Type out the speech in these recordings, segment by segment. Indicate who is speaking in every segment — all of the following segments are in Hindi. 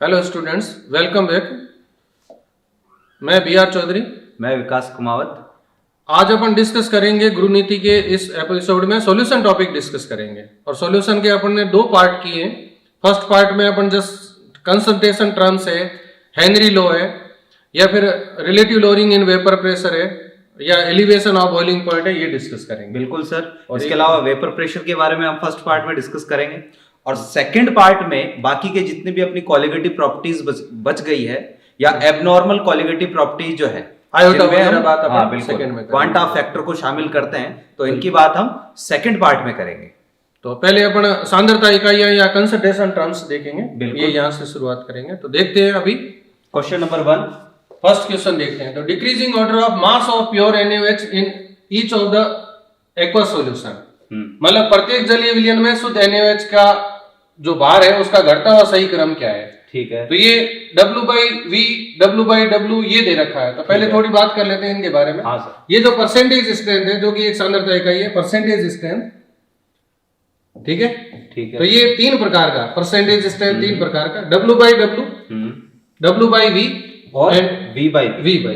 Speaker 1: Hello students, welcome back. मैं बी आर चौधरी।
Speaker 2: मैं विकास कुमावत।
Speaker 1: आज अपन डिस्कस करेंगे गुरु नीति के इस एपिसोड में सॉल्यूशन टॉपिक डिस्कस करेंगे। और सॉल्यूशन के अपन ने दो पार्ट किए हैं। फर्स्ट पार्ट में अपन जस्ट कंसंट्रेशन टर्म्स है, हेनरी लॉ है, या फिर relative lowering in vapour pressure है, या एलिवेशन ऑफ बॉइलिंग पॉइंट है, ये डिस्कस करेंगे।
Speaker 2: बिल्कुल सर। और इसके अलावा वेपर प्रेशर के बारे में हम फर्स्ट पार्ट में डिस्कस करेंगे और सेकंड पार्ट में बाकी के जितने भी अपनी कॉलिगेटिव प्रॉपर्टीज बच गई है या एबनॉर्मल कॉलिगेटिव प्रॉपर्टीज जो है क्वांटा फैक्टर को शामिल करते हैं, तो इनकी बात हम सेकंड पार्ट में करेंगे।
Speaker 1: तो पहले अपन सांद्रता इकाइयां या कंसंट्रेशन टर्म्स देखेंगे, ये यहाँ से शुरुआत करेंगे। तो देखते हैं अभी
Speaker 2: क्वेश्चन नंबर 1।
Speaker 1: फर्स्ट क्वेश्चन देखते हैं। तो decreasing order of mass of pure NaOH in each of the aqueous solution, मतलब प्रत्येक जलीय विलयन में शुद्ध NaOH का जो भार है उसका घटता हुआ सही क्रम क्या है। ठीक है, तो ये W/V W/W ये दे रखा है। तो पहले थोड़ी बात कर लेते हैं इनके बारे में।
Speaker 2: हाँ सर।
Speaker 1: ये जो परसेंटेज स्ट्रेंथ है, जो कि एक सांद्रता इकाई है, परसेंटेज स्ट्रेंथ, ठीक है।
Speaker 2: ठीक है,
Speaker 1: तो ये तीन प्रकार का परसेंटेज स्ट्रेंथ, तीन प्रकार का, W/W, W/V
Speaker 2: और
Speaker 1: V/V।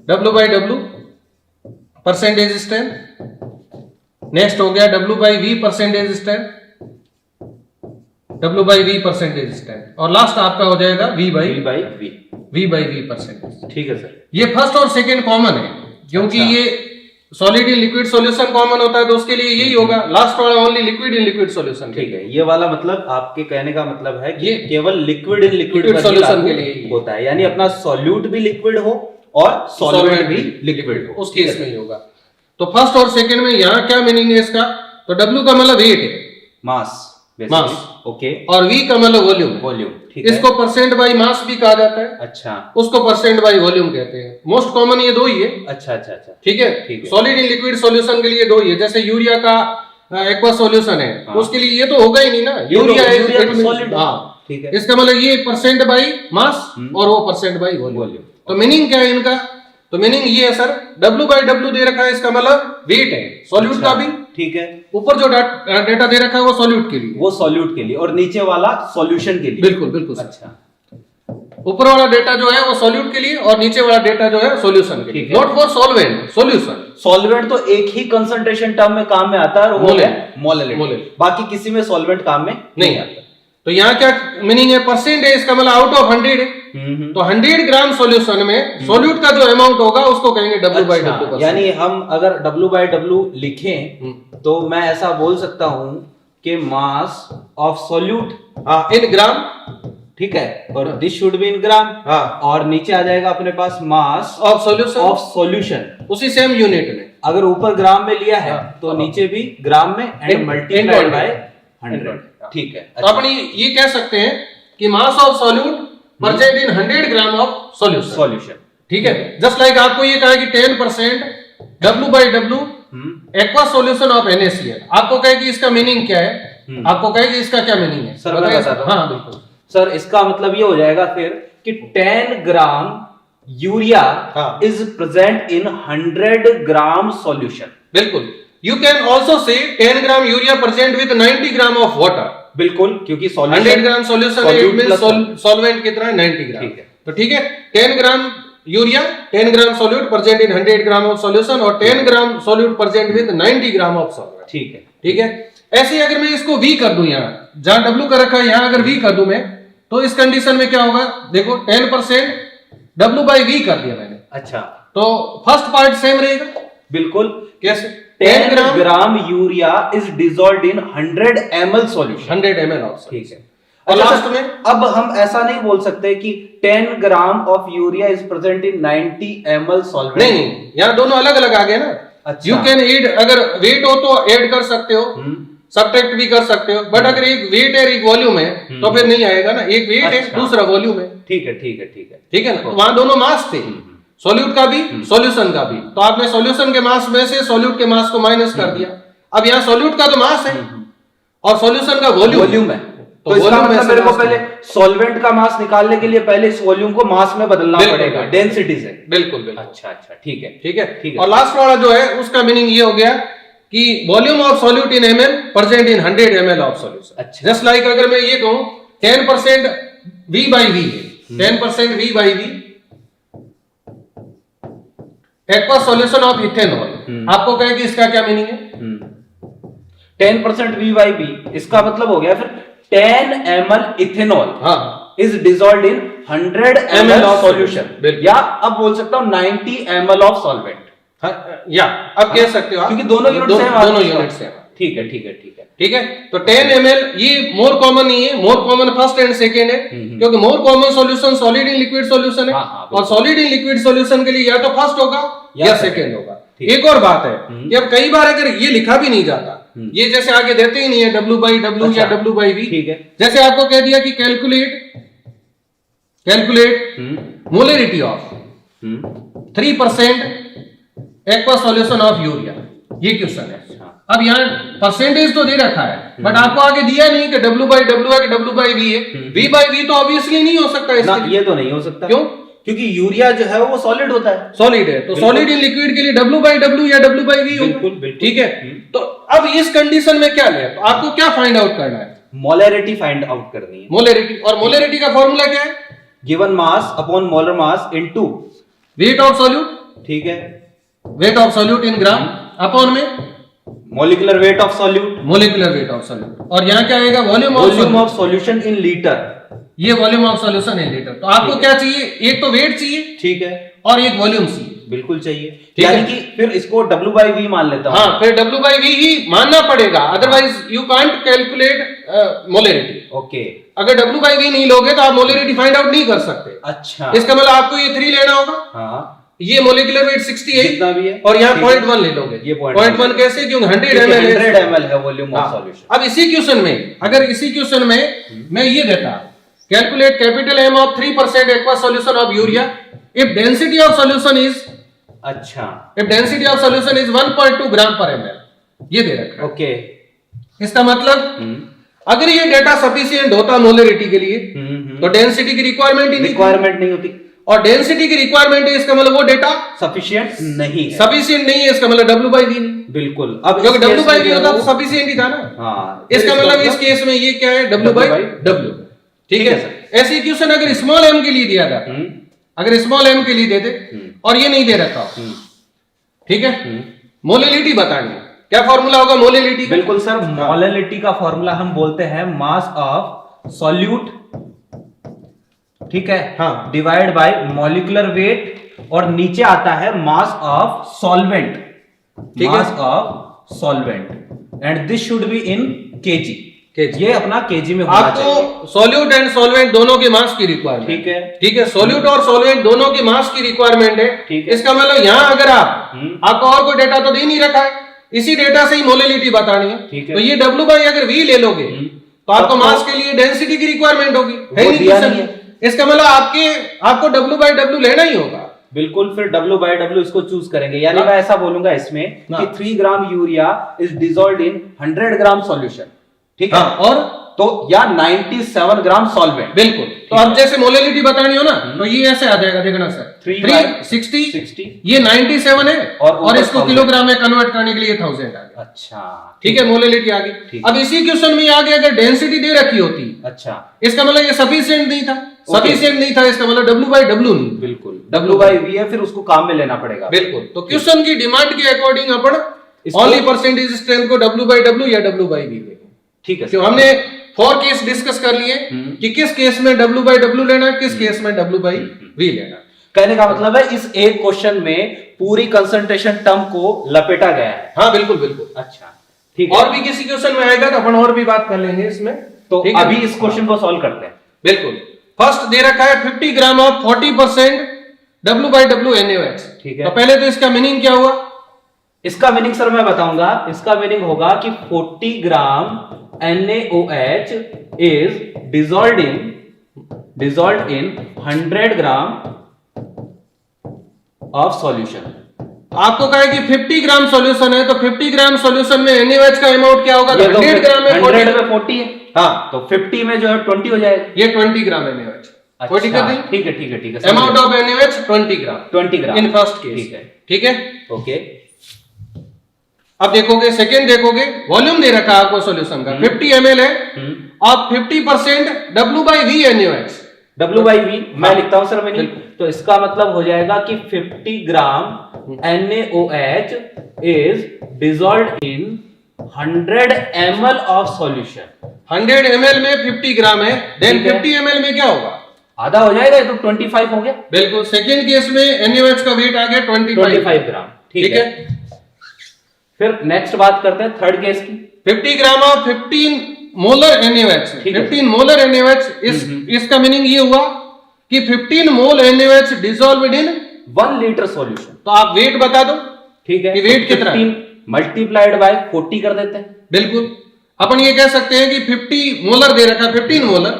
Speaker 1: W/W percentage strength, next हो गया W/V percentage strength, W/V percentage strength, और लास्ट आपका हो जाएगा V/V परसेंटेज।
Speaker 2: ठीक है सर।
Speaker 1: ये फर्स्ट और सेकंड कॉमन है, क्योंकि ये solid in liquid solution common होता है, तो उसके लिए यही होगा। लास्ट वाला only liquid in liquid solution.
Speaker 2: ठीक है, ये वाला मतलब आपके कहने का मतलब है कि ये केवल लिक्विड इन लिक्विड
Speaker 1: सॉल्यूशन के लिए
Speaker 2: होता है, यानी अपना सॉल्यूट भी लिक्विड हो और सॉल्वेंट भी लिक्विड हो,
Speaker 1: उस केस में ही होगा। तो फर्स्ट और सेकंड में यहाँ क्या मीनिंग है इसका? तो W का मतलब वेट है, मास,
Speaker 2: ओके,
Speaker 1: और V का मतलब वॉल्यूम। ठीक है, इसको परसेंट बाई मास भी कहा जाता है।
Speaker 2: अच्छा,
Speaker 1: उसको परसेंट बाई वॉल्यूम कहते हैं। मोस्ट कॉमन ये दो ही है।
Speaker 2: अच्छा,
Speaker 1: ठीक है। सॉलिड इन लिक्विड सॉल्यूशन के लिए दो ही है। जैसे यूरिया का एक्वा सॉल्यूशन है, तो उसके लिए ये तो होगा ही नहीं ना, यूरिया सॉलिड। हाँ, ठीक है। इसका मतलब ये परसेंट बाई मास और वो परसेंट बाई वॉल्यूम। तो मीनिंग क्या है इनका? तो मीनिंग ये है सर, W/W दे रखा है, इसका मतलब वेट है सॉल्यूट का भी। ठीक है, ऊपर जो डेटा दे रखा है वो सॉल्यूट के लिए,
Speaker 2: वो सॉल्यूट के लिए, और नीचे वाला सॉल्यूशन के लिए।
Speaker 1: बिल्कुल। अच्छा, ऊपर वाला डेटा जो है वो सॉल्यूट के लिए और नीचे वाला डेटा जो है सॉल्यूशन के लिए। Not for solvent, solution.
Speaker 2: Solvent तो एक ही कंसंट्रेशन टर्म में काम में आता है, और वो है मोलैलिटी। बाकी किसी में सॉल्वेंट काम में नहीं आता।
Speaker 1: तो यहाँ क्या मीनिंग है? परसेंट है, इसका मतलब आउट ऑफ 100 है। तो 100 ग्राम सॉल्यूशन में सॉल्यूट का जो अमाउंट होगा उसको कहेंगे W/W।
Speaker 2: यानी हम अगर W/W लिखें तो मैं ऐसा बोल सकता हूं कि मास ऑफ सॉल्यूट
Speaker 1: इन ग्राम,
Speaker 2: ठीक है, और दिस शुड बी इन ग्राम। और नीचे आ जाएगा अपने पास मास
Speaker 1: ऑफ सॉल्यूशन उसी सेम यूनिट में।
Speaker 2: अगर ऊपर ग्राम में लिया है तो नीचे भी ग्राम में एंड मल्टीप्लाइड बाय 100। ठीक है,
Speaker 1: तो अपन ये कह सकते हैं कि mass of solute present in 100 gram of solution. ठीक है, जस्ट लाइक आपको ये कहा कि 10% W/W aqua solution of NaCl। आपको कहे कि इसका मीनिंग क्या है? आपको कहे कि इसका क्या मीनिंग है
Speaker 2: सर? हाँ बिल्कुल सर, इसका मतलब ये हो जाएगा फिर कि 10 gram urea is present in 100 gram solution.
Speaker 1: बिल्कुल। You can also say 10 gram urea present with 90 gram of water.
Speaker 2: बिल्कुल, क्योंकि
Speaker 1: 100 ग्राम सॉल्यूशन है, सॉल्वेंट कितना है? 90 ग्राम। ठीक है, तो ठीक है, 10 gram urea, 10 gram solute present in 100 gram of solution, और 10 gram solute present with 90 gram of solvent. ठीक है। ऐसे अगर मैं इसको V कर दूं, यहाँ जहां W का रखा है यहाँ अगर V कर दूं मैं, तो इस कंडीशन में क्या होगा? देखो 10% W/V कर दिया मैंने। अच्छा, तो फर्स्ट पार्ट सेम रहेगा। बिल्कुल। कैसे?
Speaker 2: 10 gram urea is dissolved in 100 ml solution,
Speaker 1: 100 ml of. ठीक है,
Speaker 2: और लास्ट में अब हम ऐसा नहीं बोल सकते कि 10 gram of urea is present in 90 ml solvent.
Speaker 1: नहीं, यहाँ दोनों अलग अलग आ गए ना। अच्छा, यू कैन ऐड, अगर वेट हो तो ऐड कर सकते हो, सब्ट्रैक्ट भी कर सकते हो, बट अगर एक वेट है एक वॉल्यूम है तो फिर नहीं आएगा ना। एक वेट है, दूसरा वॉल्यूम है। ठीक है ना, वहां दोनों मास थे, सॉल्यूट का भी सॉल्यूशन का भी। तो आपने सॉल्यूशन के मास में से सॉल्यूट के मास को माइनस कर दिया। अब यहाँ सॉल्यूट का तो मास है और सॉल्यूशन का वॉल्यूम है।
Speaker 2: तो इसका मतलब मेरे को पहले सॉल्वेंट का मास निकालने के लिए पहले इस वॉल्यूम को मास में बदलना पड़ेगा, डेंसिटी से।
Speaker 1: बिल्कुल।
Speaker 2: अच्छा, ठीक है।
Speaker 1: और लास्ट वाला जो है उसका मीनिंग ये हो गया कि volume of solute in ml present in 100 ml of solution. Just like अगर मैं ये कहूं 10% V by V है, 10% V by V aqua solution of ethanol. आपको कहे कि इसका क्या मीनिंग है?
Speaker 2: 10% V by V, इसका मतलब हो गया फिर 10 ml इथेनॉल
Speaker 1: हाँ
Speaker 2: is dissolved in 100 ml of solution, या अब बोल सकता हूं 90 ml ऑफ सॉल्वेंट।
Speaker 1: या अब कह सकते हो आप,
Speaker 2: क्योंकि दोनों यूनिट सेम,
Speaker 1: दोनों यूनिट सेम।
Speaker 2: ठीक है ठीक है ठीक है
Speaker 1: ठीक है, तो 10 ml ये मोर कॉमन नहीं है, more common first and second है, क्योंकि more common solution solid in liquid solution है, और सॉलिड इन लिक्विड सॉल्यूशन के लिए या तो फर्स्ट होगा या सेकेंड होगा। एक और बात है कि अब कई बार अगर ये लिखा भी नहीं जाता, ये जैसे आगे देते ही नहीं है W by W या W by V,
Speaker 2: ठीक है,
Speaker 1: जैसे आपको कह दिया कि calculate molarity of 3% aqua solution of urea, ये क्वेश्चन है। अब यहाँ परसेंटेज तो दे रखा है, बट आपको आगे दिया नहीं कि W by W है कि W by V है। V by V तो ऑब्वियसली नहीं हो सकता इसके लिए।
Speaker 2: ये तो नहीं हो सकता।
Speaker 1: क्यों?
Speaker 2: क्योंकि यूरिया जो है वो सॉलिड होता है,
Speaker 1: सॉलिड है, तो सॉलिड इन लिक्विड के लिए W by W या W by V होगा।
Speaker 2: बिल्कुल।
Speaker 1: ठीक है, तो अब इस कंडीशन में क्या ले, तो आपको क्या फाइंड आउट करना है?
Speaker 2: मोलरिटी फाइंड आउट करनी है।
Speaker 1: मोलरिटी, और मोलरिटी का फॉर्मूला क्या है?
Speaker 2: Given mass upon molar mass into
Speaker 1: weight of solute. ठीक है, weight of solute in gram upon में
Speaker 2: molecular weight of solute,
Speaker 1: molecular weight of solute, और यहाँ क्या आएगा? Volume
Speaker 2: of solution in litre,
Speaker 1: ये volume of solution in litre. तो आपको क्या चाहिए? एक तो वेट चाहिए,
Speaker 2: ठीक है,
Speaker 1: और एक वॉल्यूम चाहिए।
Speaker 2: बिल्कुल चाहिए, यानी कि फिर इसको W by V मान लेता हूं।
Speaker 1: हाँ, फिर W by V ही मानना पड़ेगा, otherwise you can't calculate molarity.
Speaker 2: Okay,
Speaker 1: अगर W by V नहीं लोगे तो आप मोलरिटी फाइंड आउट नहीं कर सकते।
Speaker 2: अच्छा,
Speaker 1: इसका मतलब आपको ये 3 लेना होगा।
Speaker 2: हाँ,
Speaker 1: ये मोलिकुलर वेट 60 है,
Speaker 2: जितना भी है,
Speaker 1: और यहाँ 0.1 ले लोगे।
Speaker 2: ये
Speaker 1: 0.1 कैसे? क्योंकि 100
Speaker 2: ml है वॉल्यूम ऑफ सॉल्यूशन।
Speaker 1: अब इसी क्वेश्चन में, अगर इसी क्वेश्चन में मैं ये देता, calculate capital M of 3% aqua solution of urea if density of solution is,
Speaker 2: अच्छा,
Speaker 1: if density of solution is 1.2 gram per ml, ये दे रखा है।
Speaker 2: ओके,
Speaker 1: इसका मतलब अगर ये डेटा सफिशिएंट होता मोलरिटी के लिए, तो डेंसिटी की रिक्वायरमेंट
Speaker 2: नहीं होती,
Speaker 1: और डेंसिटी की रिक्वायरमेंट है, इसका मतलब वो डेटा
Speaker 2: सफिशिएंट नहीं है,
Speaker 1: सफिशिएंट नहीं है, इसका मतलब W by V नहीं।
Speaker 2: बिल्कुल, अब
Speaker 1: क्योंकि W by V होता तो सफिशिएंट ही था ना।
Speaker 2: हाँ,
Speaker 1: इसका मतलब इस केस में ये क्या है? W by W। ठीक है, ऐसी क्वेश्चन अगर स्मॉल m के लिए दिया था, अगर स्मॉल m के लिए दे दे और ये नहीं दे रखा, ठीक है, मोलिलिटी बतानी है, क्या फॉर्मूला होगा मोलिलिटी?
Speaker 2: बिल्कुल सर, मोलिलिटी का फॉर्मूला हम बोलते हैं मास ऑफ सॉल्यूट, ठीक है, हाँ, डिवाइड बाय मॉलिक्यूलर वेट, और नीचे आता है mass of solvent, mass of solvent, and this should be in KG. ये अपना केजी में होना चाहिए।
Speaker 1: आपको सॉल्यूट एंड सॉल्वेंट दोनों के मास की रिक्वायरमेंट,
Speaker 2: ठीक है,
Speaker 1: ठीक है, सॉल्यूट और सॉल्वेंट दोनों के मास की रिक्वायरमेंट है, ठीक है। इसका मतलब यहाँ अगर आपको और कोई डेटा तो दे नहीं रखा है, इसी डेटा से ही मोलिलिटी बतानी है, ठीक है। तो ये W by अगर V ले लोगे तो आपको मास के लिए डेंसिटी की रिक्वायरमेंट होगी, है नहीं है। इसका मतलब आपको W by W लेना ही होगा।
Speaker 2: बिल्कुल, फिर W by W इसको चूज करेंगे, यानी मैं ऐसा बोलूंगा इसमें कि 3 gram urea is dissolved in 100 gram solution, ठीक है, और तो या 97 ग्राम सॉल्वेंट। बिल्कुल,
Speaker 1: तो अब जैसे मोलिलिटी बतानी हो ना, तो ये ऐसे आ जाएगा, देखना सर, 360, ये 97 है, और इसको किलोग्राम में कन्वर्ट करने के लिए 1000 आ गया।
Speaker 2: अच्छा,
Speaker 1: ठीक है, मोलिलिटी आ गई। अब इसी क्वेश्चन में आगे अगर डेंसिटी दे रखी होती,
Speaker 2: अच्छा,
Speaker 1: इसका मतलब ये सफिशिएंट नहीं था, सफिशिएंट नहीं था, इसका मतलब W by W नहीं।
Speaker 2: बिल्कुल, W by V है, फिर उसको काम में लेना पड़ेगा।
Speaker 1: बिल्कुल, तो क्वेश्चन की डिमांड के अकॉर्डिंग अपन ओनली परसेंटेज स्ट्रेंथ को W by W या W by V लेंगे। ठीक है, क्यों हमने 4 केस डिस्कस कर लिए कि किस केस में W by W लेना है, किस केस में W by V लेना।
Speaker 2: कहने का मतलब है इस एक क्वेश्चन में पूरी कंसंट्रेशन टर्म को लपेटा गया है।
Speaker 1: हाँ, बिल्कुल बिल्कुल।
Speaker 2: अच्छा, ठीक है,
Speaker 1: और भी किसी क्वेश्चन में आएगा तो अपन और भी बात कर लेंगे इसमें।
Speaker 2: तो अभी इस क्वेश्चन को सॉल्व करते हैं।
Speaker 1: बिल्कुल, फर्स्ट दे रखा है 50 gram of 40% W by W NaOH। ठीक है, तो पहले तो इसका मीनिंग क्या हुआ?
Speaker 2: इसका मीनिंग सर मैं बताऊंगा। इसका मीनिंग होगा कि 40 ग्राम NaOH is dissolved in 100 gram of solution.
Speaker 1: आपको कहे कि 50 ग्राम सॉल्यूशन है, तो 50 ग्राम सॉल्यूशन में NaOH का अमाउंट क्या होगा? 100 ग्राम में
Speaker 2: 40 है। हाँ, तो 50 में जो है 20 हो जाएगा।
Speaker 1: ये 20 ग्राम NaOH।
Speaker 2: अच्छा, ठीक है ठीक है ठीक है।
Speaker 1: Amount of NaOH 20 gram
Speaker 2: in first case.
Speaker 1: ठीक है,
Speaker 2: ओके।
Speaker 1: अब देखोगे सेकेंड, देखोगे वॉल्यूम दे रखा है आपको सॉल्यूशन का 50 ml है, आप 50% W/V NaOH।
Speaker 2: W/V मैं लिखता हूं सर, मैंने तो इसका मतलब हो जाएगा कि 50 ग्राम NaOH is dissolved in 100 ml of solution.
Speaker 1: 100 ml में 50 ग्राम है, देन 50 ml में क्या होगा,
Speaker 2: आधा हो जाएगा, ये तो 25 हो गया।
Speaker 1: बिल्कुल, सेकेंड केस में NaOH का वेट आ गया 25
Speaker 2: ग्राम, ठीक है। फिर नेक्स्ट बात करते हैं थर्ड केस की।
Speaker 1: 50 gram of 15 molar NaOH, 15 molar NaOH, इसका मीनिंग ये हुआ कि 15 मोल NaOH डिसॉल्व्ड इन
Speaker 2: 1 लीटर सॉल्यूशन।
Speaker 1: तो आप वेट बता दो,
Speaker 2: ठीक है,
Speaker 1: कि वेट कितना है,
Speaker 2: मल्टीप्लाइड बाय 40 कर देते हैं।
Speaker 1: बिल्कुल, अपन ये कह सकते हैं कि 50 मोलर दे रखा, 15 मोलर,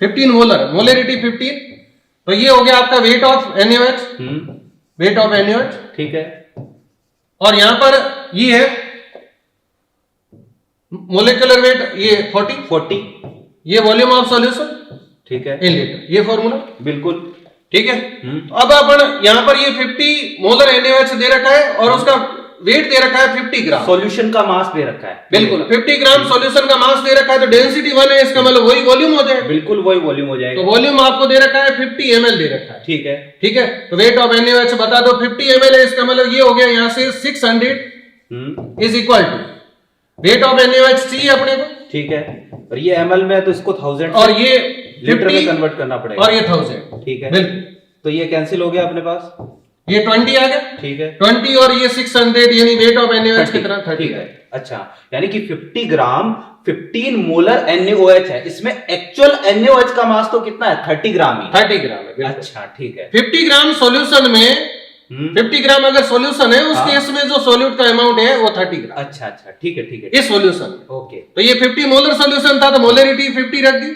Speaker 1: 15 मोलर, मोलरिटी 15, तो ये हो गया आपका wait of NaOH, wait of NaOH,
Speaker 2: ठीक है।
Speaker 1: और यहां पर ये है मोलिकुलर वेट, ये 40, ये वॉल्यूम ऑफ सॉल्यूशन,
Speaker 2: ठीक है,
Speaker 1: इन लीटर, ये फॉर्मूला,
Speaker 2: बिल्कुल
Speaker 1: ठीक है। तो अब अपन यहां पर ये 50 मोलर NaOH दे रखा है और उसका वेट दे रखा है 50 ग्राम,
Speaker 2: सॉल्यूशन का मास दे रखा है,
Speaker 1: बिल्कुल 50 ग्राम सॉल्यूशन का मास दे रखा है, तो डेंसिटी 1 है, इसका मतलब वही वॉल्यूम हो जाएगा,
Speaker 2: बिल्कुल वही वॉल्यूम हो जाएगा।
Speaker 1: तो वॉल्यूम आपको दे रखा है 50 ml दे रखा है,
Speaker 2: ठीक है,
Speaker 1: ठीक है। तो वेट ऑफ NaOH बता दो 50 ml है, इसका मतलब ये हो गया यहां से 600 is equal to weight of NaOH चाहिए अपने को,
Speaker 2: ठीक है। और ये ml में है तो इसको 1000
Speaker 1: और ये
Speaker 2: लीटर में
Speaker 1: 50
Speaker 2: कन्वर्ट करना पड़ेगा,
Speaker 1: और ये 1000,
Speaker 2: ठीक है,
Speaker 1: बिल्कुल।
Speaker 2: तो ये कैंसिल हो गया अपने पास,
Speaker 1: ये 20 आ गया,
Speaker 2: ठीक है,
Speaker 1: 20 और ये 600, यानी वेट ऑफ NaOH कितना, 30,
Speaker 2: ठीक है। अच्छा, यानी कि 50 ग्राम 15 मोलर NaOH है, इसमें एक्चुअल NaOH का मास तो कितना है, 30 ग्राम ही,
Speaker 1: 30 ग्राम है, बिल्कुल।
Speaker 2: अच्छा, ठीक है।
Speaker 1: 50 ग्राम सॉल्यूशन में 50 ग्राम अगर सॉल्यूशन है, उस केस में जो सॉल्यूट का अमाउंट है वो 30 ग्राम,
Speaker 2: अच्छा अच्छा, ठीक है, ठीक है,
Speaker 1: इस सॉल्यूशन में।
Speaker 2: ओके,
Speaker 1: तो ये 50 मोलर सॉल्यूशन था, तो मोलरिटी 50 रख दी,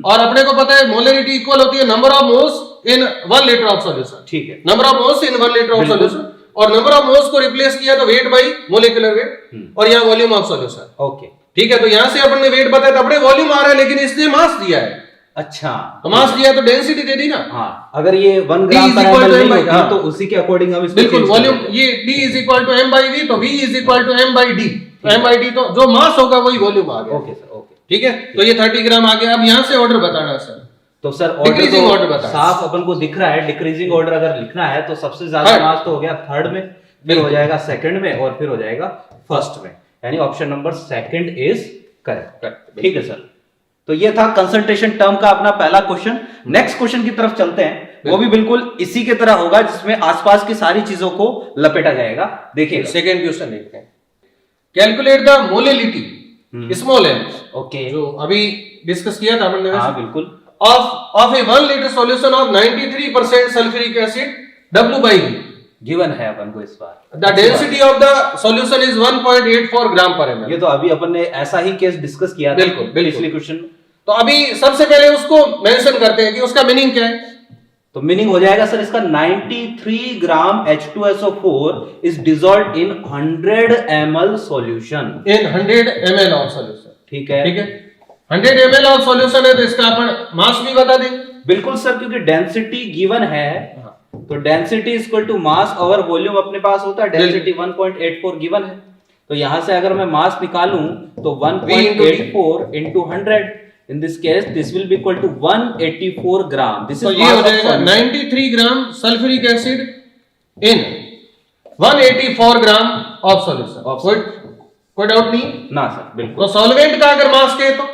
Speaker 1: और अपने को पता है मोलरिटी इक्वल होती है number of moles in 1 litre of solution,
Speaker 2: ठीक है,
Speaker 1: number of moles in 1 litre of solution, और नंबर ऑफ मोल्स को रिप्लेस किया तो वेट बाई मोलिकुलर वेट, और यहाँ वॉल्यूम ऑफ सॉल्यूशन,
Speaker 2: ओके,
Speaker 1: ठीक है। तो यहां से अपन ने वेट बताया, तो अपने वॉल्यूम आ रहा है, लेकिन इसने मास दिया है,
Speaker 2: अच्छा,
Speaker 1: तो मास दिया तो डेंसिटी दे दी ना,
Speaker 2: हाँ। अगर ये 1 ग्राम पर ml नहीं होती तो उसी के अकॉर्डिंग हम इसको
Speaker 1: बिल्कुल वॉल्यूम, ये D is equal to M/V, तो V is equal to M/D, तो M/D तो जो मास होगा वही वॉल्यूम आ गया,
Speaker 2: ओके सर, ओके,
Speaker 1: ठीक है। तो ये 30 ग्राम आ गया। अब यहां से ऑर्डर बताना सर,
Speaker 2: तो सर
Speaker 1: डिक्रीजिंग ऑर्डर बता,
Speaker 2: साफ अपन को दिख रहा है, डिक्रीजिंग ऑर्डर अगर लिखना है तो सबसे ज्यादा मास तो हो गया थर्ड में, फिर हो जाएगा सेकंड में, और फिर हो जाएगा फर्स्ट में, यानी option number second is correct, ठीक है सर। तो ये था कंसंट्रेशन टर्म का अपना पहला क्वेश्चन। नेक्स्ट क्वेश्चन की तरफ चलते हैं, वो भी बिल्कुल इसी के तरह होगा, जिसमें आसपास की सारी चीजों को लपेटा जाएगा। देखिए
Speaker 1: सेकंड क्वेश्चन देखते हैं, calculate the molality small m,
Speaker 2: okay,
Speaker 1: जो अभी डिस्कस किया था हमने,
Speaker 2: हाँ बिल्कुल,
Speaker 1: of a 1 litre solution of 93% sulphuric acid W/V,
Speaker 2: given है अपन को इस बार,
Speaker 1: the density of the solution is 1.84 gram per ml।
Speaker 2: ये तो अभी अपन ने ऐसा ही केस डिस्कस किया था
Speaker 1: बिल्कुल, बिल्कुल।
Speaker 2: पिछले क्वेश्चन।
Speaker 1: तो अभी सबसे पहले उसको मेंशन करते हैं कि उसका मीनिंग क्या है।
Speaker 2: तो मीनिंग हो जाएगा सर इसका 93 ग्राम H2SO4 is dissolved in 100 ml solution,
Speaker 1: in 100 ml of solution,
Speaker 2: ठीक है,
Speaker 1: ठीक है। 100 ml ऑफ सॉल्यूशन है, तो इसका अपन मास भी बता देंगे,
Speaker 2: बिल्कुल सर, क्योंकि डेंसिटी गिवन है, तो density is equal to mass over volume अपने पास होता है, डेंसिटी 1.84 गिवन है, तो यहां से अगर मैं मास निकालूं तो 1.84 into 100, in this case this will be equal to 184 gram, this
Speaker 1: तो
Speaker 2: is
Speaker 1: ये हो
Speaker 2: mass of
Speaker 1: जाएगा
Speaker 2: solution।
Speaker 1: 93 gram sulphuric acid in 184 gram of solution, कोई डाउट नहीं
Speaker 2: ना सर, बिल्कुल।
Speaker 1: तो सॉल्वेंट का अगर मास कहे तो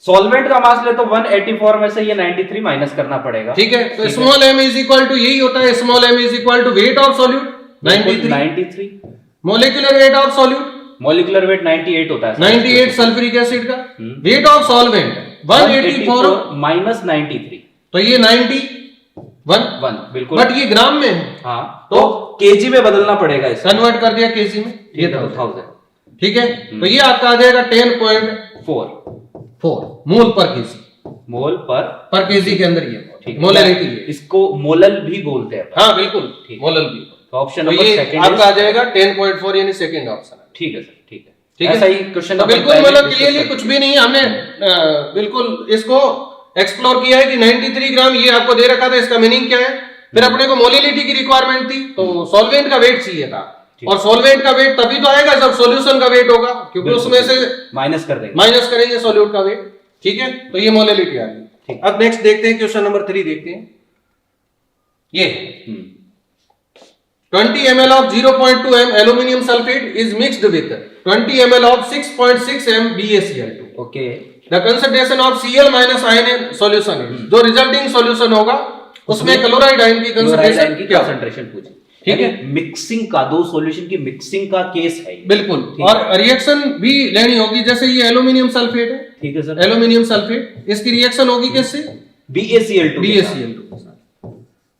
Speaker 2: सॉल्वेंट का मास ले तो 184 में से ये 93 माइनस करना पड़ेगा,
Speaker 1: ठीक है। तो small m is equal to यही होता है, small m is equal to weight of solute 93, molecular weight of solute
Speaker 2: molecular weight 98 होता है,
Speaker 1: 98 सल्फ्यूरिक एसिड का, वेट ऑफ सॉल्वेंट 184
Speaker 2: माइनस 93,
Speaker 1: तो ये 91,
Speaker 2: बिल्कुल,
Speaker 1: बट ये ग्राम में है,
Speaker 2: हाँ, तो केजी में बदलना पड़ेगा इसको,
Speaker 1: कन्वर्ट कर दिया केजी में, ये
Speaker 2: तो
Speaker 1: 1000, ठीक है। तो ये आपका आ जाएगा 10.4 मोल पर केजी,
Speaker 2: मोल पर
Speaker 1: केजी के अंदर ये
Speaker 2: ठीक
Speaker 1: मोलरिटी है,
Speaker 2: इसको मोलल भी बोलते हैं,
Speaker 1: हाँ बिल्कुल, मोलल भी।
Speaker 2: तो ऑप्शन
Speaker 1: तो
Speaker 2: नंबर
Speaker 1: ये
Speaker 2: सेकंड
Speaker 1: आपका आ जाएगा 10.4, यानी सेकंड ऑप्शन,
Speaker 2: ठीक है सर, ठीक है,
Speaker 1: ठीक है।
Speaker 2: ऐसा ही क्वेश्चन
Speaker 1: तो बिल्कुल मतलब क्लियरली कुछ भी नहीं है, हमने बिल्कुल इसको एक्सप्लोर किया है कि 93 ग्राम ये आपको दे रखा था, इसका मीनिंग क्या है। फिर अपने को मोलिलिटी की रिक्वायरमेंट थी, तो सॉल्वेंट का वेट चाहिए था, और सॉल्वेंट का वेट तभी तो आएगा जब सॉल्यूशन का वेट होगा, क्योंकि उसमें से
Speaker 2: माइनस
Speaker 1: करेंगे सॉल्यूट का वेट। ठीक है, तो ये मोलैलिटी आ गई। अब नेक्स्ट देखते हैं, क्वेश्चन नंबर 3 देखते हैं। ये 20 ml of 0.2 m aluminum sulfate is mixed with 20 ml of 6.6 m BaCl2.
Speaker 2: Okay,
Speaker 1: The concentration of Cl minus ion solution is, जो रिजल्टिंग सॉल्यूशन होगा उसमें क्लोराइड आयन की कंसंट्रेशन क्या
Speaker 2: पूछी।
Speaker 1: ठीक है,
Speaker 2: मिक्सिंग का, दो सॉल्यूशन की मिक्सिंग का केस है
Speaker 1: बिल्कुल। और रिएक्शन भी लेनी होगी, जैसे ये एल्यूमिनियम सल्फेट है,
Speaker 2: ठीक है सर,
Speaker 1: एल्यूमिनियम सल्फेट, इसकी रिएक्शन होगी किससे? BaCl2।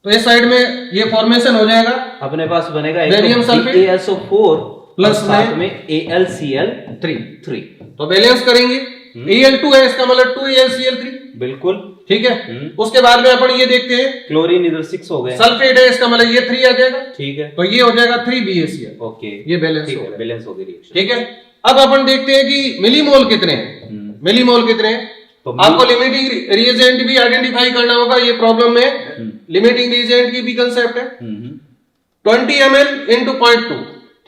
Speaker 1: तो इस साइड में ये फॉर्मेशन हो जाएगा,
Speaker 2: अपने पास बनेगा
Speaker 1: बेरियम सल्फेट
Speaker 2: BaSO4
Speaker 1: प्लस
Speaker 2: साथ में AlCl3।
Speaker 1: तो बैलेंस करेंगे, Al2 है, इसका मतलब 2AlCl3,
Speaker 2: बिल्कुल
Speaker 1: ठीक है। उसके बाद में अपन ये देखते हैं,
Speaker 2: क्लोरीन इधर 6 हो गए,
Speaker 1: सल्फेट है, इसका मतलब ये 3 आ जाएगा,
Speaker 2: ठीक है,
Speaker 1: तो ये हो जाएगा 3BaCl।
Speaker 2: ओके,
Speaker 1: ये बैलेंस हो गया,
Speaker 2: बैलेंस हो गई रिएक्शन।
Speaker 1: ठीक है। अब अपन देखते हैं कि मिलीमोल कितने हैं, मिलीमोल कितने हैं।
Speaker 2: तो
Speaker 1: आपको लिमिटिंग रिएजेंट भी आइडेंटिफाई करना होगा, ये प्रॉब्लम में लिमिटिंग रिएजेंट की भी कंसेप्ट है। 20 ml into 0.2,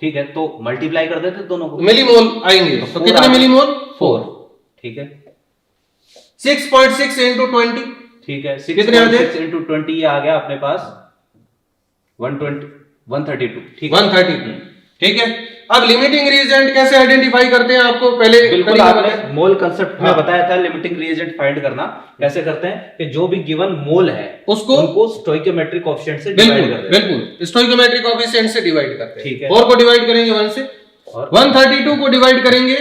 Speaker 2: ठीक है, तो मल्टीप्लाई कर देते दोनों को,
Speaker 1: मिलीमोल आएंगे, तो कितने मिलीमोल? 4,
Speaker 2: ठीक है।
Speaker 1: 6.6 into 20,
Speaker 2: ठीक है,
Speaker 1: कितने आ गए?
Speaker 2: 6 into 20 ये आ गया अपने पास 132, ठीक है,
Speaker 1: 132, ठीक है। अब लिमिटिंग रिएजेंट कैसे आइडेंटिफाई करते हैं, आपको पहले
Speaker 2: बिल्कुल आपने मोल कंसेप्ट में बताया था, लिमिटिंग रिएजेंट फाइंड करना कैसे करते हैं कि जो भी गिवन मोल है उनको स्टोइकोमेट्रिक कोएफिशिएंट से डिवाइड करते हैं,
Speaker 1: बिल्कुल स्टोइकोमेट्रिक कोएफिशिएंट से डिवाइड करते हैं,
Speaker 2: ठीक है।
Speaker 1: 4 को डिवाइड करेंगे 1 से, और 132 को डिवाइड करेंगे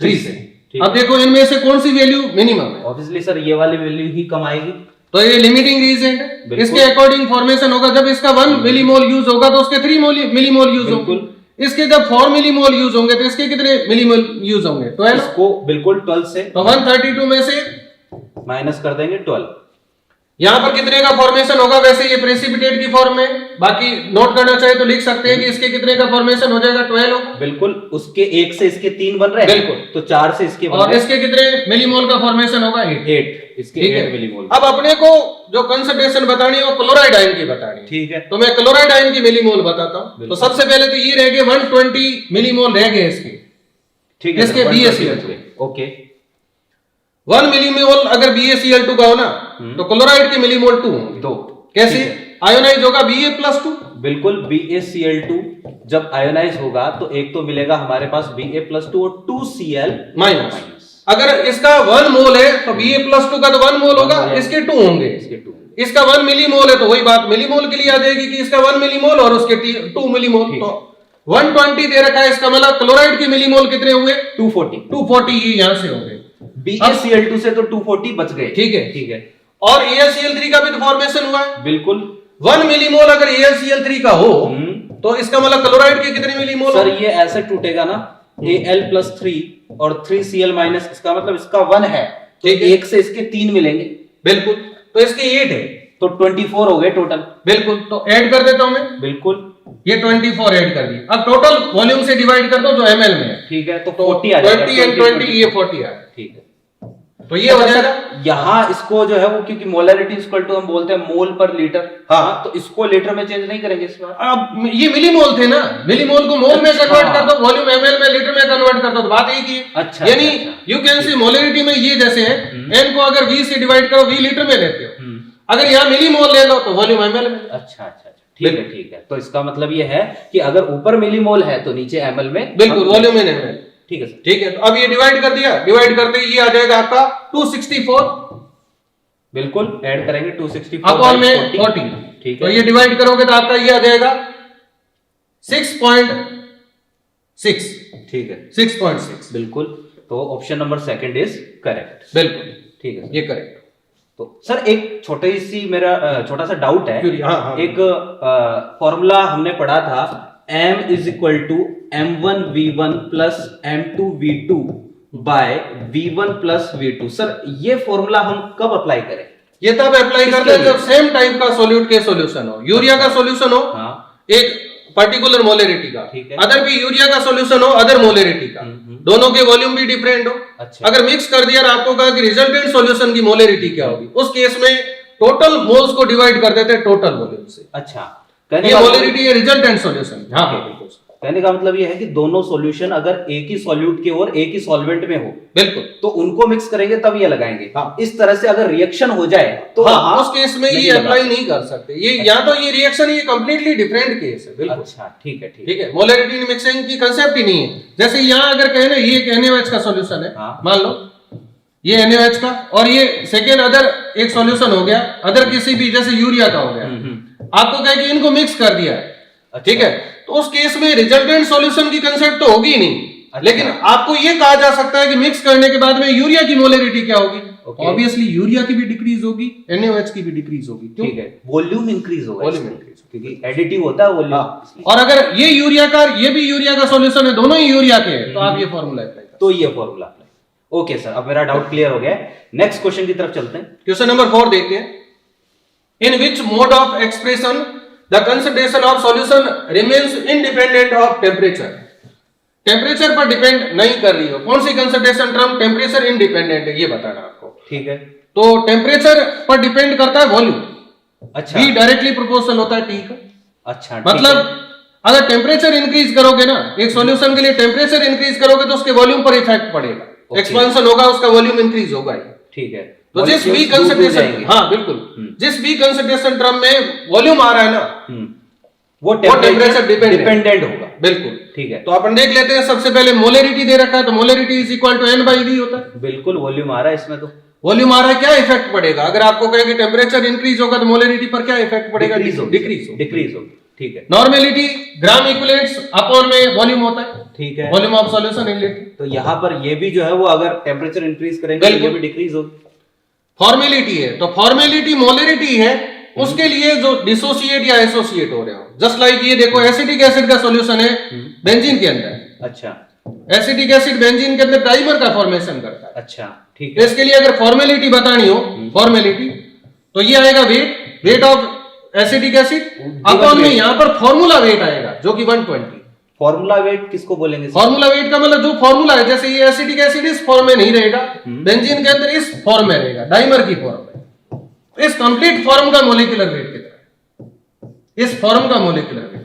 Speaker 1: 3 से। अब देखो इनमें से कौन सी वैल्यू मिनिमम है?
Speaker 2: ऑब्वियसली सर ये वाली वैल्यू ही कम आएगी,
Speaker 1: तो ये लिमिटिंग रिएजेंट है, इसके अकॉर्डिंग फॉर्मेशन होगा। जब इसका 1 मिलीमोल यूज होगा तो उसके 3 मिलीमोल यूज होंगे, इसके जब 4 मिलीमोल यूज होंगे तो इसके कितने मिलीमोल यूज होंगे? 12।
Speaker 2: इसको बिल्कुल 12 से,
Speaker 1: तो 132 में से
Speaker 2: माइनस कर देंगे 12।
Speaker 1: यहां पर कितने का फॉर्मेशन होगा? वैसे ये प्रेसिपिटेट की फॉर्म में, बाकी नोट करना चाहे तो लिख सकते हैं कि इसके कितने का फॉर्मेशन हो जाएगा? 12 होगा,
Speaker 2: बिल्कुल। उसके 1 से इसके 3 बन रहे हैं,
Speaker 1: बिल्कुल,
Speaker 2: तो 4 से इसके
Speaker 1: और इसके कितने मिलीमोल का फॉर्मेशन होगा? 8,
Speaker 2: इसके
Speaker 1: 8
Speaker 2: मिलीमोल।
Speaker 1: अब अपने को जो कंसंट्रेशन बतानी है वो क्लोराइड आयन की बतानी है,
Speaker 2: ठीक है,
Speaker 1: तो मैं क्लोराइड आयन की मिलीमोल बताता हूं। तो सबसे पहले तो ये रह गए 120 मिलीमोल रह गए इसके,
Speaker 2: ठीक है,
Speaker 1: इसके BaCl2,
Speaker 2: ओके।
Speaker 1: 1 मिलीमोल अगर BaCl2 का हो ना तो क्लोराइड के मिलीमोल 2 होंगे।
Speaker 2: 2
Speaker 1: कैसे आयोनाइज होगा? Ba+2,
Speaker 2: बिल्कुल। BaCl2 जब आयोनाइज होगा तो एक तो मिलेगा हमारे पास Ba+2 और 2Cl
Speaker 1: माइनस। अगर इसका 1 मोल है तो Ba+2 का तो 1 मोल होगा, इसके 2 होंगे, इसका 1 मिलीमोल है तो वही बात मिलीमोल के लिए आ जाएगी कि इसका 1 मिलीमोल और उसके 2 मिलीमोल, तो 120 दे रखा है, इसका मतलब क्लोराइड के मिलीमोल कितने हुए? 240 ये यहां से होंगे।
Speaker 2: BaCl2 से तो 240 बच गए,
Speaker 1: ठीक है,
Speaker 2: ठीक है।
Speaker 1: और AlCl3 का भी तो फॉर्मेशन हुआ है,
Speaker 2: बिल्कुल।
Speaker 1: 1 मिलीमोल अगर AlCl3 का हो तो इसका मतलब क्लोराइड के कितने मिलीमोल?
Speaker 2: सर ये ऐसे टूटेगा ना, Al+3 और 3Cl माइनस, इसका मतलब इसका 1 है तो 1 से इसके 3 मिलेंगे, बिल्कुल,
Speaker 1: तो इसके 8 है,
Speaker 2: तो 24 हो गए टोटल,
Speaker 1: बिल्कुल। तो ऐड कर देता हूं मैं,
Speaker 2: बिल्कुल,
Speaker 1: ये 24 ऐड कर दिया। अब टोटल वॉल्यूम से डिवाइड कर दो जो ml में है,
Speaker 2: ठीक है, तो 40 आ जाएगा,
Speaker 1: 20 and 20 ये 40 आ,
Speaker 2: ठीक है।
Speaker 1: तो ये हो जाएगा।
Speaker 2: यहाँ इसको जो है वो, क्योंकि मोलैरिटी इक्वल टू हम बोलते हैं मोल पर लीटर, हाँ, तो इसको लीटर में चेंज नहीं करेंगे इस बार।
Speaker 1: अब ये मिलीमोल थे ना, मिलीमोल को मोल में कन्वर्ट कर दो, वॉल्यूम ml में लीटर में कन्वर्ट कर दो, तो बात एक ही है।
Speaker 2: अच्छा,
Speaker 1: यानी यू कैन सी मोलैरिटी में ये जैसे है, n को अगर v से डिवाइड करो, v लीटर में लेते हो, अगर यहाँ मिलीमोल ले लो तो वॉल्यूम ml में।
Speaker 2: अच्छा, ठीक है, ठीक है। तो इसका मतलब ये है कि अगर ऊपर मिलीमोल है तो नीचे ml में,
Speaker 1: बिल्कुल, वॉल्यूम in ml,
Speaker 2: ठीक है सर,
Speaker 1: ठीक है। तो अब ये डिवाइड कर दिया, डिवाइड करते ही ये आ जाएगा आपका 264,
Speaker 2: बिल्कुल, ऐड करेंगे 264
Speaker 1: अपॉन में 40,
Speaker 2: ठीक
Speaker 1: तो
Speaker 2: है।
Speaker 1: ये डिवाइड करोगे तो आपका ये आ जाएगा 6.6,
Speaker 2: ठीक है,
Speaker 1: 6.6,
Speaker 2: बिल्कुल। तो ऑप्शन नंबर 2 इज करेक्ट,
Speaker 1: बिल्कुल,
Speaker 2: ठीक है,
Speaker 1: ये करेक्ट।
Speaker 2: तो सर एक छोटी सी मेरा छोटा सा डाउट है,
Speaker 1: हाँ।
Speaker 2: एक फॉर्मूला हमने पढ़ा था, m is equal to m1v1 plus m2v2 by v1 plus v2। Sir ये फॉर्मूला हम कब अप्लाई करें?
Speaker 1: ये तब अप्लाई करते हैं जब सेम टाइप का सॉल्यूट के सॉल्यूशन हो, यूरिया का सॉल्यूशन हो,
Speaker 2: हाँ,
Speaker 1: एक पर्टिकुलर मोलरिटी का,
Speaker 2: ठीक है,
Speaker 1: अदर भी यूरिया का सॉल्यूशन हो अदर मोलरिटी का, दोनों के वॉल्यूम भी डिफरेंट हो।
Speaker 2: अच्छा,
Speaker 1: अगर मिक्स कर दिया और आपको कहा कि रिजल्टेंट सॉल्यूशन की मोलरिटी क्या होगी, उस केस में टोटल मोल्स को डिवाइड कर देते हैं टोटल वॉल्यूम से।
Speaker 2: अच्छा,
Speaker 1: ये मोलरिटी है रिजल्टेंट सॉल्यूशन। हाँ, बिल्कुल।
Speaker 2: कहने का मतलब ये है कि दोनों सॉल्यूशन अगर एक ही सॉल्यूट के और एक ही सॉल्वेंट में हो,
Speaker 1: बिल्कुल,
Speaker 2: तो उनको मिक्स करेंगे तब ये लगाएंगे।
Speaker 1: हाँ।
Speaker 2: इस तरह से अगर रिएक्शन हो जाए तो
Speaker 1: हाँ, उस केस में ये अप्लाई नहीं कर सकते। ये या तो ये रिएक्शन ये कंप्लीटली डिफरेंट केस है। बिल्कुल,
Speaker 2: अच्छा, ठीक है,
Speaker 1: ठीक है। मोलरिटी मिक्सिंग की कंसेप्ट ही नहीं है। जैसे यहाँ अगर कहें ना ये एक NaOH का सॉल्यूशन है,
Speaker 2: हाँ।
Speaker 1: मान लो ये NaOH का, और ये सेकेंड अदर एक सॉल्यूशन हो गया, अदर किसी भी जैसे यूरिया का हो गया, आपको कहे कि इनको मिक्स कर दिया है, ठीक है, तो उस केस में रिजल्टेंट सॉल्यूशन की कंसेप्ट तो होगी ही नहीं।
Speaker 2: अच्छा।
Speaker 1: लेकिन आपको ये कहा जा सकता है कि मिक्स करने के बाद में यूरिया की मोलरिटी क्या होगी। ऑब्वियसली यूरिया की भी डिक्रीज होगी, NaOH की भी डिक्रीज होगी।
Speaker 2: ठीक है, वॉल्यूम इंक्रीज होगा,
Speaker 1: वॉल्यूम इंक्रीज
Speaker 2: क्योंकि एडिटिव होता है वॉल्यूम।
Speaker 1: और अगर ये यूरिया का ये भी यूरिया का सॉल्यूशन है, दोनों ही यूरिया के हैं, तो आप ये फॉर्मूला अप्लाई करें।
Speaker 2: तो ये फॉर्मूला अप्लाई। ओके सर, अब मेरा डाउट क्लियर हो गया है। नेक्स्ट क्वेश्चन की तरफ चलते हैं।
Speaker 1: क्वेश्चन नंबर 4 देखते हैं। In which mode of expression the concentration of solution remains independent of temperature. Temperature पर डिपेंड नहीं कर रही हो, कौन सी कंसंट्रेशन टर्म टेम्परेचर इंडिपेंडेंट है, ये बताना आपको।
Speaker 2: ठीक है,
Speaker 1: तो टेम्परेचर पर डिपेंड करता है वॉल्यूम।
Speaker 2: अच्छा,
Speaker 1: V डायरेक्टली प्रोपोर्शनल होता है T का।
Speaker 2: अच्छा,
Speaker 1: मतलब अगर टेम्परेचर इंक्रीज करोगे ना, एक सॉल्यूशन के लिए टेम्परेचर इंक्रीज करोगे तो उसके वॉल्यूम पर इफेक्ट पड़ेगा, एक्सपेंशन होगा, उसका वॉल्यूम इंक्रीज होगा ही।
Speaker 2: ठीक है,
Speaker 1: तो जिस भी कंसंट्रेशन, हाँ बिल्कुल, जिस भी कंसंट्रेशन टर्म में वॉल्यूम आ रहा है ना,
Speaker 2: वो टेम्परेचर डिपेंडेंट होगा।
Speaker 1: बिल्कुल,
Speaker 2: ठीक है।
Speaker 1: तो अपन देख लेते हैं। सबसे पहले मोलरिटी दे रखा है, तो molarity is equal to N/V होता है।
Speaker 2: बिल्कुल, वॉल्यूम आ रहा है इसमें, तो
Speaker 1: वॉल्यूम आ रहा है, क्या इफेक्ट पड़ेगा? अगर आपको कहे कि टेम्परेचर इंक्रीज होगा तो मोलरिटी पर क्या इफेक्ट पड़ेगा?
Speaker 2: डिक्रीज होगी। ठीक है,
Speaker 1: नॉर्मेलिटी ग्राम इक्विवेलेंट्स अपॉन में वॉल्यूम होता है।
Speaker 2: ठीक है,
Speaker 1: volume of solution in litre.
Speaker 2: तो यहाँ पर ये भी जो है वो अगर टेम्परेचर इंक्रीज करेंगे तो ये भी डिक्रीज होगी।
Speaker 1: फॉर्मेलिटी है, तो फॉर्मेलिटी मोलरिटी है, उसके लिए जो डिसोसिएट या एसोसिएट हो रहे हो। जस्ट लाइक ये देखो, एसिटिक एसिड का सॉल्यूशन है बेंजीन के अंदर।
Speaker 2: अच्छा,
Speaker 1: एसिटिक एसिड बेंजीन के अंदर डाइमर का फॉर्मेशन करता है।
Speaker 2: अच्छा, ठीक है।
Speaker 1: इसके लिए अगर फॉर्मेलिटी बतानी हो, फॉर्मेलिटी, तो ये आएगा weight of acetic acid upon में यहाँ पर फॉर्मूला वेट आएगा जो कि 120।
Speaker 2: फॉर्मूला वेट किसको बोलेंगे?
Speaker 1: फॉर्मूला वेट का मतलब जो फॉर्मूला है, जैसे ये एसिटिक एसिड इस फॉर्म में नहीं रहेगा, बेंजीन के अंदर इस फॉर्म में रहेगा, डाइमर की फॉर्म में, इस कंप्लीट फॉर्म का मोलिकुलर वेट की तरह, इस फॉर्म का मोलिकुलर वेट।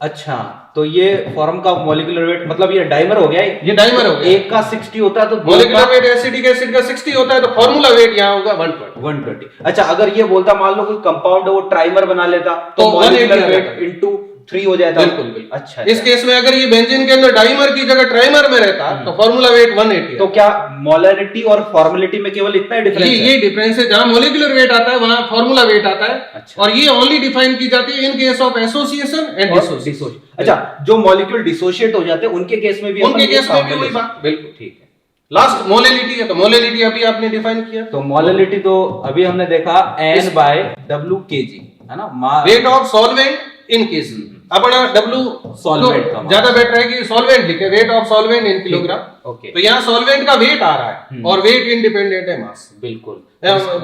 Speaker 2: अच्छा, तो ये फॉर्म का मोलिकुलर वेट मतलब ये डाइमर हो गया,
Speaker 1: ये डाइमर हो गया।
Speaker 2: एक का 60 होता है तो
Speaker 1: मोलिकुलर वेट एसिटिक एसिड का 60 होता है, तो फॉर्मूला वेट यहाँ होगा 120।
Speaker 2: अच्छा, अगर ये बोलता मान लो कोई कंपाउंड है वो ट्राइमर बना लेता
Speaker 1: तो
Speaker 2: मोलिकुलर वेट इनटू 3 हो जाता।
Speaker 1: बिल्कुल बिल्कुल।
Speaker 2: अच्छा,
Speaker 1: इस केस में अगर ये बेंजीन के अंदर डाइमर की जगह ट्राइमर में रहता तो फॉर्मूला वेट 180।
Speaker 2: तो क्या मोलरिटी और फॉर्मेलिटी में केवल इतना ही डिफरेंस है?
Speaker 1: ये डिफरेंस है, जहां मोलिकुलर वेट आता है वहां फॉर्मूला वेट आता है।
Speaker 2: अच्छा।
Speaker 1: और ये ओनली डिफाइन की जाती है in case of association and dissociation.
Speaker 2: अच्छा, जो मॉलिक्यूल डिसोशिएट हो जाते हैं उनके केस में भी
Speaker 1: उनके केस में भी वही बात। बिल्कुल ठीक है। लास्ट मोलरिटी है, तो मोलरिटी अभी आपने डिफाइन किया।
Speaker 2: तो मोलरिटी तो अभी हमने देखा N/W kg है ना,
Speaker 1: wait of solvent in case. अपना W
Speaker 2: सॉल्वेंट का
Speaker 1: ज्यादा बेटर है कि सॉल्वेंट लिखे, wait of solvent in kilogram.
Speaker 2: Okay,
Speaker 1: तो यहाँ सॉल्वेंट का वेट आ रहा है और वेट इंडिपेंडेंट है मास।
Speaker 2: बिल्कुल,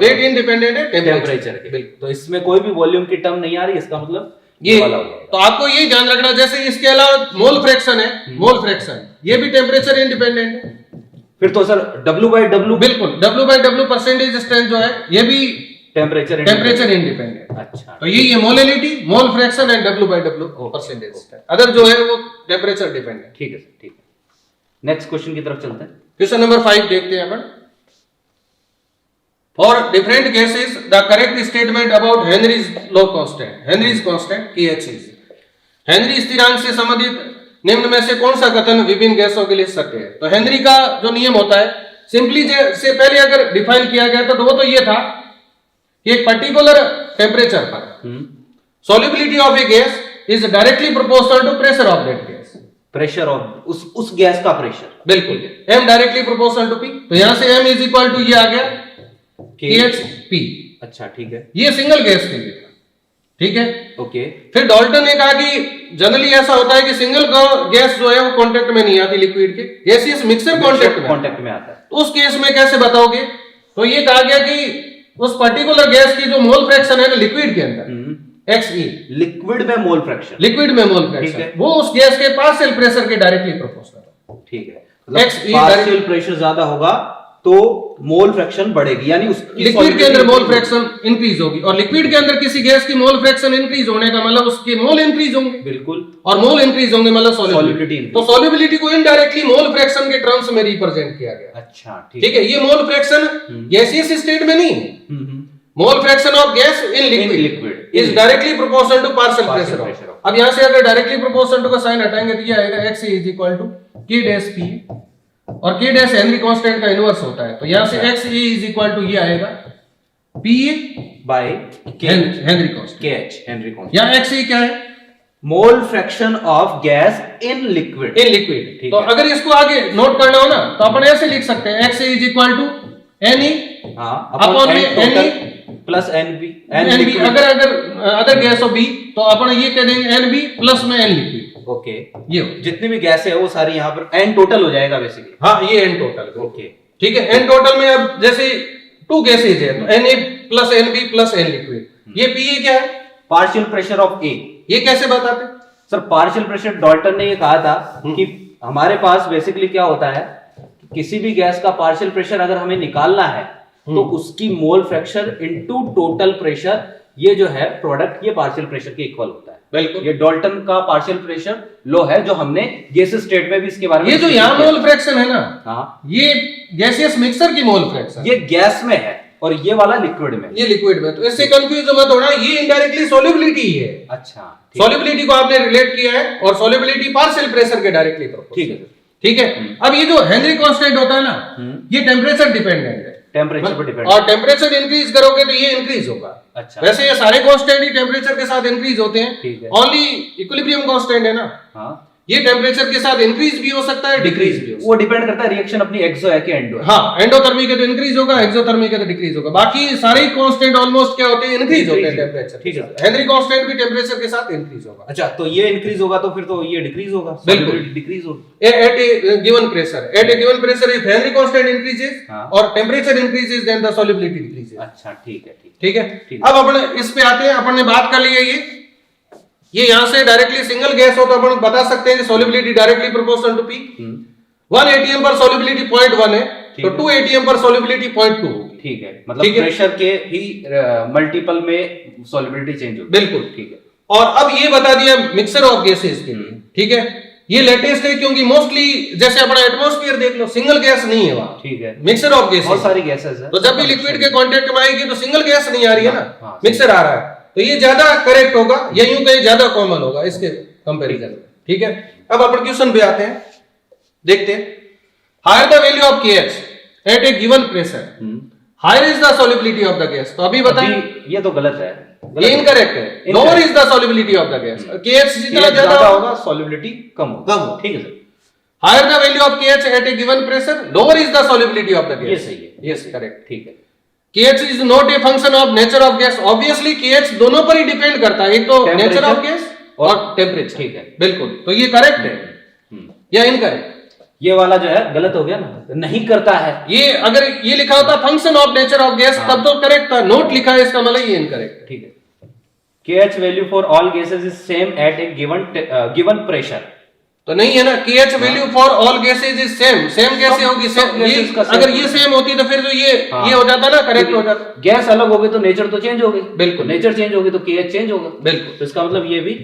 Speaker 1: वेट इंडिपेंडेंट है
Speaker 2: टेम्परेचर के। बिल्कुल, तो इसमें कोई भी वॉल्यूम की टर्म नहीं आ रही, इसका मतलब
Speaker 1: ये। तो आपको ये ध्यान रखना, जैसे इसके अलावा मोल फ्रैक्शन है, मोल फ्रैक्शन ये भी टेम्परेचर इंडिपेंडेंट है।
Speaker 2: फिर तो सर W/W,
Speaker 1: बिल्कुल, W/W परसेंटेज स्ट्रेंथ जो है ये भी टेम्परेचर इंडिपेंडेंट।
Speaker 2: अच्छा,
Speaker 1: तो ये molarity, mole fraction and W/W percentage strength. Other जो है वो टेम्परेचर डिपेंडेंट।
Speaker 2: ठीक है सर, ठीक है। नेक्स्ट क्वेश्चन की तरफ चलते हैं।
Speaker 1: क्वेश्चन नंबर 5 देखते हैं अपन। For different cases, the correct statement about Henry's law constant, Henry's constant KH is, Henry स्थिरांक से संबंधित निम्न में से कौन सा कथन विभिन्न गैसों के लिए सत्य है? तो हेनरी का जो नियम होता है, सिंपली से पहले अगर डिफाइन किया गया तो वो तो ये था कि एक पर्टिकुलर टेम्परेचर पर solubility of a gas is directly proportional to pressure of that gas.
Speaker 2: Pressure of उस गैस का प्रेशर,
Speaker 1: बिल्कुल, m directly proportional to p। तो यहां से m इज इक्वल टू ये आ गया KHP।
Speaker 2: अच्छा, ठीक है,
Speaker 1: ये सिंगल गैस के लिए था। ठीक है,
Speaker 2: ओके।
Speaker 1: फिर डाल्टन ने कहा कि जनरली ऐसा होता है कि सिंगल गैस जो है वो कांटेक्ट में नहीं आती लिक्विड के, गैसियस मिक्सर कांटेक्ट में आता है। तो उस केस में कैसे बताओगे? तो ये कहा गया कि उस पर्टिकुलर गैस की जो मोल फ्रैक्शन है ना लिक्विड के अंदर, XE,
Speaker 2: लिक्विड में मोल फ्रैक्शन,
Speaker 1: लिक्विड में मोल फ्रैक्शन, वो उस गैस के पार्शियल प्रेशर के डायरेक्टली प्रोपोर्शनल।
Speaker 2: ठीक है, XE पार्शियल प्रेशर ज्यादा होगा तो मोल फ्रैक्शन बढ़ेगी, यानी उसकी
Speaker 1: लिक्विड के अंदर मोल फ्रैक्शन इंक्रीज होगी, और लिक्विड के अंदर किसी गैस की मोल फ्रैक्शन इंक्रीज होने का मतलब उसके मोल इंक्रीज होंगे।
Speaker 2: बिल्कुल।
Speaker 1: और मोल इंक्रीज होंगे मतलब सॉल्युबिलिटी।
Speaker 2: increase।
Speaker 1: तो सॉल्युबिलिटी को इनडायरेक्टली मोल फ्रैक्शन के टर्म्स में रिप्रेजेंट किया गया।
Speaker 2: अच्छा,
Speaker 1: ठीक है। ये मोल फ्रैक्शन गैसियस स्टेट में नहीं है। Mole fraction of gas in liquid is directly proportional to partial pressure. अब यहां से अगर डायरेक्टली प्रोपोर्शनल टू का साइन हटाएंगे तो ये आएगा x is equal to k dash p, और k डैश हेनरी कांस्टेंट का इनवर्स होता है, तो यहां से x इज इक्वल टू ये आएगा p
Speaker 2: by
Speaker 1: Henry constant,
Speaker 2: kh Henry constant.
Speaker 1: यहां x क्या है?
Speaker 2: Mole fraction of gas in liquid.
Speaker 1: In liquid. तो अगर इसको आगे नोट करना हो ना तो अपन ऐसे लिख सकते हैं x is equal to ne upon ne
Speaker 2: plus NB.
Speaker 1: अगर अदर गैस ऑफ बी तो अपन ये कह देंगे एनबी प्लस में एन लिक्विड।
Speaker 2: ओके,
Speaker 1: ये
Speaker 2: जितनी भी गैस है वो सारी यहाँ पर एन टोटल हो जाएगा बेसिकली।
Speaker 1: हाँ, ये एन टोटल।
Speaker 2: ओके,
Speaker 1: ठीक है। एन टोटल में अब जैसे 2 गैसेज है तो N A plus N B plus N liquid. ये पी ए क्या है?
Speaker 2: Partial pressure of A.
Speaker 1: ये कैसे बताते
Speaker 2: सर? पार्शियल प्रेशर डॉल्टन ने ये कहा था कि हमारे पास बेसिकली क्या होता है, किसी भी गैस का पार्शियल प्रेशर अगर हमें निकालना है तो उसकी mole fraction into total pressure, ये जो है प्रोडक्ट, ये पार्शियल प्रेशर के इक्वल होता है।
Speaker 1: बिल्कुल।
Speaker 2: ये डॉल्टन का पार्शियल प्रेशर लॉ है जो हमने गैस स्टेट में भी इसके बारे में,
Speaker 1: ये जो यहाँ मोल फ्रैक्शन है ना,
Speaker 2: हाँ,
Speaker 1: ये गैसियस मिक्सर की मोल फ्रैक्शन,
Speaker 2: ये गैस में है और ये वाला लिक्विड में,
Speaker 1: ये लिक्विड में। तो इससे कंफ्यूज मत होना, ये इनडायरेक्टली सॉल्युबिलिटी है।
Speaker 2: अच्छा,
Speaker 1: सॉल्युबिलिटी को आपने रिलेट किया है और सॉल्युबिलिटी पार्शियल प्रेशर के डायरेक्टली प्रोपोर्शनल।
Speaker 2: ठीक है,
Speaker 1: ठीक है। अब ये जो हेनरी कांस्टेंट होता है ना, ये टेम्परेचर डिपेंडेंट है,
Speaker 2: टेम्परेचर पर डिपेंड,
Speaker 1: और टेम्परेचर इंक्रीज करोगे तो ये इंक्रीज होगा।
Speaker 2: अच्छा,
Speaker 1: वैसे ये सारे कांस्टेंट ही टेम्परेचर के साथ इंक्रीज होते हैं।
Speaker 2: ठीक है।
Speaker 1: ओनली इक्विलिब्रियम कांस्टेंट है ना,
Speaker 2: हाँ,
Speaker 1: ये टेम्परेचर के साथ इंक्रीज भी हो सकता है, डिक्रीज भी हो सकता है।
Speaker 2: वो डिपेंड करता है रिएक्शन अपनी एक्सो है कि एंडो है।
Speaker 1: हाँ, एंडोथर्मिक है तो इंक्रीज होगा, एक्सोथर्मिक है तो डिक्रीज होगा। बाकी सारे कांस्टेंट ऑलमोस्ट क्या होते हैं? इंक्रीज होते हैं टेम्परेचर।
Speaker 2: ठीक है।
Speaker 1: हेनरी कांस्टेंट भी टेम्परेचर के साथ इंक्रीज होगा।
Speaker 2: अच्छा, तो ये इंक्रीज होगा तो फिर तो ये डिक्रीज होगा।
Speaker 1: बिल्कुल
Speaker 2: डिक्रीज होगा
Speaker 1: at a given pressure if Henry constant increases और temperature increases then the solubility decreases।
Speaker 2: अच्छा, ठीक है,
Speaker 1: ठीक है। अब अपन इस पे आते हैं, अपन ने बात कर ली है ये यहाँ से डायरेक्टली सिंगल गैस हो तो अपन बता सकते हैं कि solubility directly proportional to P. 1 atm पर सॉल्युबिलिटी 0.1 है तो 2 atm पर सॉल्युबिलिटी 0.2 होगी।
Speaker 2: ठीक है, मतलब प्रेशर के ही मल्टीपल में सॉल्युबिलिटी चेंज होगी।
Speaker 1: बिल्कुल,
Speaker 2: ठीक है।
Speaker 1: और अब ये बता दिया मिक्सर ऑफ गैसेस के लिए। ठीक है, ये लेटेस्ट है क्योंकि मोस्टली जैसे अपना एटमॉस्फेयर देख लो, सिंगल गैस नहीं है वहां।
Speaker 2: ठीक है,
Speaker 1: मिक्सर ऑफ गैसेस,
Speaker 2: बहुत सारी गैसेस है।
Speaker 1: तो जब भी लिक्विड के कांटेक्ट में आएगी तो सिंगल गैस नहीं आ रही है ना,
Speaker 2: हाँ,
Speaker 1: मिक्सर आ रहा है, तो ये ज्यादा करेक्ट होगा या यूं कहीं ज्यादा कॉमन होगा इसके कंपैरिजन में। ठीक है। अब अपन क्वेश्चन पे आते हैं, देखते हैं। Higher the value of KH at a given pressure, higher is the solubility of the gas. तो अभी बताइए,
Speaker 2: ये तो गलत है,
Speaker 1: ये इनकरेक्ट है। Lower is the solubility of the gas, KH जितना ज्यादा
Speaker 2: होगा सॉल्युबिलिटी कम होगा। ठीक है sir.
Speaker 1: Higher the value of KH at a given pressure, lower is the solubility of the gas.
Speaker 2: ये सही है,
Speaker 1: यस करेक्ट।
Speaker 2: ठीक है।
Speaker 1: KH is not a function of nature of gas. Obviously KH दोनों पर ही डिपेंड करता है, एक तो नेचर ऑफ गैस और टेम्परेचर।
Speaker 2: ठीक है,
Speaker 1: बिल्कुल। तो ये करेक्ट है या इनकरेक्ट?
Speaker 2: ये वाला जो है गलत हो गया ना, नहीं करता है।
Speaker 1: ये अगर ये लिखा होता function of nature of gas तब तो करेक्ट था, नोट लिखा है इसका मतलब ये इनकरेक्ट।
Speaker 2: ठीक है। KH value for all gases is same at a given pressure.
Speaker 1: तो नहीं है ना, KH value for all gases is same. Same कैसे होगी? अगर ये सेम होती तो फिर तो ये हो जाता ना, करेक्ट हो जाता।
Speaker 2: गैस अलग हो गई तो नेचर तो चेंज हो गई।
Speaker 1: बिल्कुल,
Speaker 2: नेचर चेंज होगी तो KH चेंज होगा।
Speaker 1: बिल्कुल,
Speaker 2: तो इसका मतलब ये भी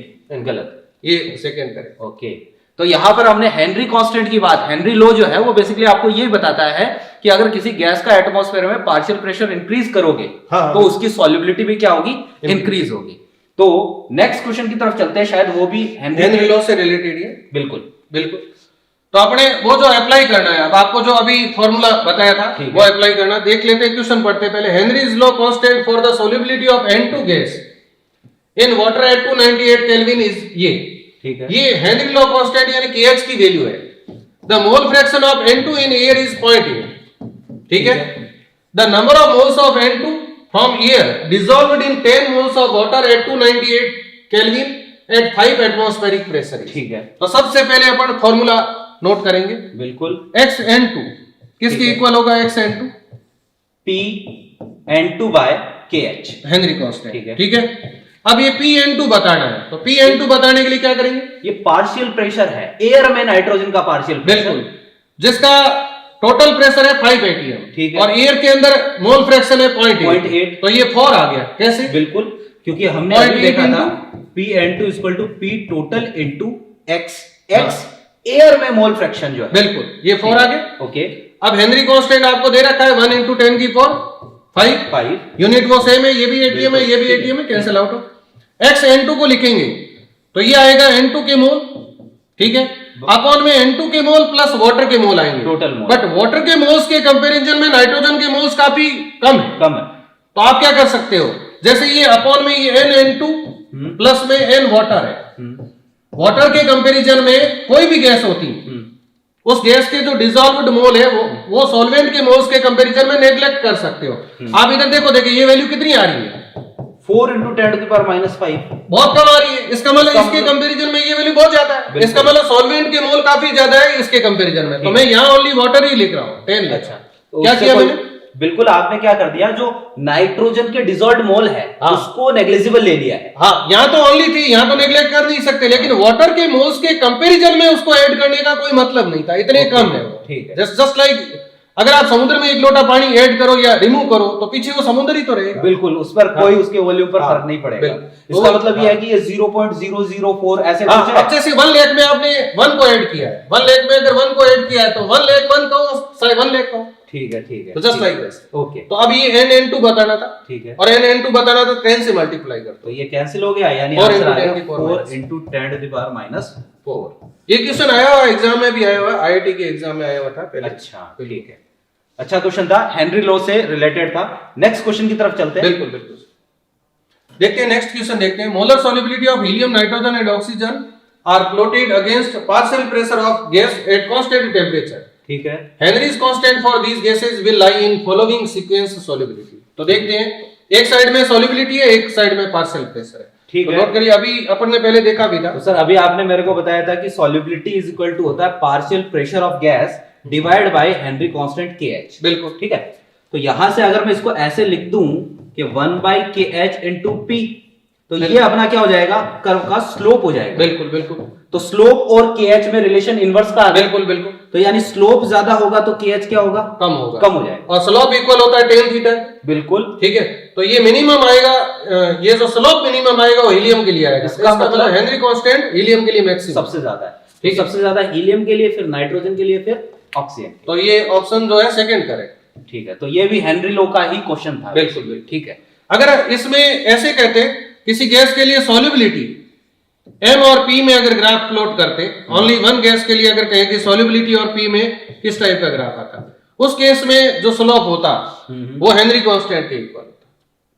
Speaker 2: गलत,
Speaker 1: ये सेकंड करेक्ट।
Speaker 2: ओके। तो यहां पर हमने हेनरी कांस्टेंट की बात, हेनरी लॉ जो है वो बेसिकली आपको ये बताता है कि अगर किसी गैस का एटमॉस्फेयर में पार्शियल प्रेशर इंक्रीज करोगे तो उसकी सॉल्युबिलिटी भी क्या होगी? इंक्रीज होगी। तो नेक्स्ट क्वेश्चन की तरफ चलते हैं, शायद वो भी
Speaker 1: हेनरी लॉ से रिलेटेड है।
Speaker 2: बिल्कुल
Speaker 1: बिल्कुल। तो अपने वो जो अप्लाई करना है, अब आपको जो अभी फॉर्मूला बताया था वो अप्लाई करना। देख लेते हैं, क्वेश्चन पढ़ते पहले। Henry's law constant for the solubility of N2 gas in water at 298 kelvin is ये।
Speaker 2: ठीक है,
Speaker 1: ये हेनरी लॉ कांस्टेंट यानी KH की वैल्यू है। The mole fraction of N2 in air is 0.8। ठीक है। The number of moles of N2 from air dissolved in 10 moles of water at 298 kelvin at 5 atmospheric pressure.
Speaker 2: ठीक है।
Speaker 1: तो सबसे पहले अपन फॉर्मूला नोट करेंगे।
Speaker 2: बिल्कुल।
Speaker 1: XN2 किसके इक्वल होगा? XN2
Speaker 2: PN2 bye KH,
Speaker 1: Henry constant.
Speaker 2: ठीक है।
Speaker 1: ठीक है। अब ये PN2 बताना है, तो PN2 बताने के लिए क्या करेंगे?
Speaker 2: ये पार्शियल प्रेशर है, एयर में नाइट्रोजन का पार्शियल प्रेशर।
Speaker 1: बिल्कुल, जिसका टोटल प्रेशर है 5 atm,
Speaker 2: ठीक है।
Speaker 1: और एयर के अंदर मोल फ्रैक्शन है 0.8,
Speaker 2: 0.8,
Speaker 1: तो ये 4 आ गया। कैसे?
Speaker 2: बिल्कुल, क्योंकि हमने अभी देखा था Pn2 = P total into X air में मोल फ्रैक्शन जो है,
Speaker 1: बिल्कुल, ये 4 आ गया।
Speaker 2: ओके।
Speaker 1: अब हेनरी कांस्टेंट आपको दे रखा है 1 × 10⁵ यूनिट वो सेम है, ये भी एटीएम है, ये भी एटीएम है, कैंसिल आउट हो। x n2 को लिखेंगे तो ये आएगा n2 के मोल, ठीक है, अपॉन में n2 के मोल प्लस वाटर के मोल आएंगे,
Speaker 2: टोटल मोल।
Speaker 1: बट वाटर के मोल्स के कंपैरिजन में नाइट्रोजन के मोल्स काफी कम है, तो आप क्या कर सकते हो, जैसे ये अपॉन में ये n प्लस में n वाटर है, वाटर के कंपैरिजन में कोई भी गैस होती उस गैस के जो डिसॉल्व्ड मोल है वो सॉल्वेंट के मोल्स के कंपैरिजन में नेग्लेक्ट कर सकते हो। आप इधर देखो, देखिए ये वैल्यू कितनी आ रही है,
Speaker 2: 4 × 10⁻⁵
Speaker 1: बहुत कम आ रही है। इसका मतलब इसके कंपैरिजन में ये वैल्यू बहुत ज्यादा है, इसका मतलब सॉल्वेंट के मोल काफी ज्यादा है इसके कंपैरिजन में, तो मैं यहाँ ओनली वाटर ही लिख रहा हूँ 10।
Speaker 2: अच्छा,
Speaker 1: क्या किया मैंने?
Speaker 2: बिल्कुल, आपने क्या कर दिया, जो नाइट्रोजन के डिसॉल्व्ड मोल है उसको नेग्लिजिबल ले लिया है।
Speaker 1: हाँ, यहाँ तो ओनली थी, यहाँ तो नेग्लेक्ट कर नहीं सकते, लेकिन वाटर के मोल्स के कंपैरिजन में उसको ऐड करने का कोई मतलब नहीं था, इतने कम है वो।
Speaker 2: ठीक है,
Speaker 1: जस्ट लाइक अगर आप समुद्र में 1 लोटा पानी ऐड करो या रिमूव करो तो पीछे वो समुद्र ही तो रहेगा,
Speaker 2: बिल्कुल, उस पर कोई उसके वॉल्यूम पर फर्क नहीं पड़ेगा। इसका मतलब ये है कि ये 0.004 ऐसे कुछ है।
Speaker 1: अच्छे से 1 लाख में आपने 1 को ऐड किया है, 1 लाख में अगर 1 को ऐड किया है तो 1 लाख 1 को 1 लाख को,
Speaker 2: ठीक है, ठीक है,
Speaker 1: तो जस्ट लाइक दिस।
Speaker 2: ओके,
Speaker 1: तो अब ये n2 बताना था,
Speaker 2: ठीक है,
Speaker 1: और n2 बताना था 10 से मल्टीप्लाई कर,
Speaker 2: तो ये कैंसिल हो गया, यानी
Speaker 1: 4
Speaker 2: आंसर आ गया
Speaker 1: 4
Speaker 2: 4 × 10⁻⁴।
Speaker 1: ये क्वेश्चन आया हुआ एग्जाम में भी आया हुआ, आईआईटी के एग्जाम में आया हुआ था पहले।
Speaker 2: अच्छा, ठीक है, अच्छा क्वेश्चन था, हेनरी लॉ से रिलेटेड था। नेक्स्ट क्वेश्चन की तरफ चलते हैं।
Speaker 1: बिल्कुल बिल्कुल, देखते हैं नेक्स्ट क्वेश्चन, देखते हैं। Molar solubility of helium, nitrogen and oxygen are floated against partial pressure of gas at constant temperature, ठीक है। Henry's constant for these gases will lie in following sequence solubility. तो देखते हैं, एक साइड में सॉल्युबिलिटी है, एक साइड में पार्शियल प्रेशर है, ठीक है। नोट करिए, अभी अपन ने पहले देखा भी था।
Speaker 2: तो सर अभी आपने मेरे को बताया था कि सॉल्युबिलिटी इज इक्वल टू होता है partial pressure of gas divide by Henry constant KH,
Speaker 1: बिल्कुल,
Speaker 2: ठीक है। तो यहां से अगर मैं इसको ऐसे लिख दूं कि 1/KH × P, तो ये अपना क्या हो जाएगा, कर्व का स्लोप हो जाएगा।
Speaker 1: बिल्कुल बिल्कुल,
Speaker 2: तो स्लोप और KH में रिलेशन इनवर्स का आ गया।
Speaker 1: बिल्कुल बिल्कुल,
Speaker 2: तो यानी स्लोप ज्यादा होगा तो KH क्या होगा,
Speaker 1: कम होगा,
Speaker 2: कम हो जाएगा,
Speaker 1: और स्लोप इक्वल होता है tan थीटा,
Speaker 2: बिल्कुल,
Speaker 1: ठीक है। तो ये मिनिमम आएगा, ये जो स्लोप मिनिमम आएगा वो हीलियम के लिए आएगा, इसका मतलब हेनरी कांस्टेंट हीलियम के लिए मैक्सिमम
Speaker 2: सबसे ज्यादा है, ठीक, सबसे ज्यादा हीलियम के लिए, फिर नाइट्रोजन के लिए, फिर ऑक्सीजन।
Speaker 1: तो ये ऑप्शन जो है सेकंड करेक्ट,
Speaker 2: ठीक है। तो ये भी हेनरी लॉ का ही क्वेश्चन था,
Speaker 1: बिल्कुल बिल्कुल,
Speaker 2: ठीक है।
Speaker 1: अगर इसमें ऐसे कहते किसी गैस के लिए सॉल्युबिलिटी M और P में अगर ग्राफ प्लॉट करते, ओनली वन गैस के लिए अगर कहें कि सॉल्युबिलिटी और P में किस टाइप का ग्राफ आता, उस केस में जो स्लोप होता वो हेनरी कांस्टेंट के इक्वल होता।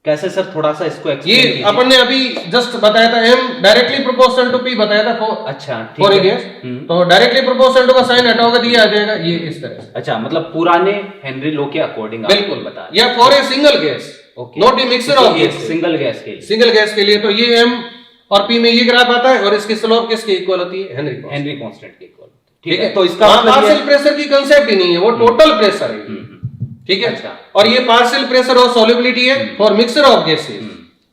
Speaker 2: कैसे सर, थोड़ा सा इसको
Speaker 1: ये अपन ने अभी जस्ट बताया था, M directly proportional to P बताया था फॉर,
Speaker 2: अच्छा,
Speaker 1: फॉर ए गैस, तो डायरेक्टली प्रोपोर्शनल टू का साइन हटाओगे तो ये आ जाएगा, ये इस तरह से।
Speaker 2: अच्छा, मतलब पुराने हेनरी लॉ के अकॉर्डिंग
Speaker 1: बिल्कुल बता, या for a single gas, not a mixture of gas,
Speaker 2: single gas के लिए,
Speaker 1: सिंगल गैस के लिए, तो ये M और P में ये ग्राफ आता है, और इसकी स्लोप किसके इक्वल होती है, हेनरी कांस्टेंट के इक्वल, ठीक है। तो इसका मतलब पार्शियल प्रेशर की कांसेप्ट ही नहीं है, वो टोटल प्रेशर है, ठीक है। अच्छा, और ये पार्शियल प्रेशर और सॉल्युबिलिटी है फॉर मिक्सचर ऑफ गैसेस,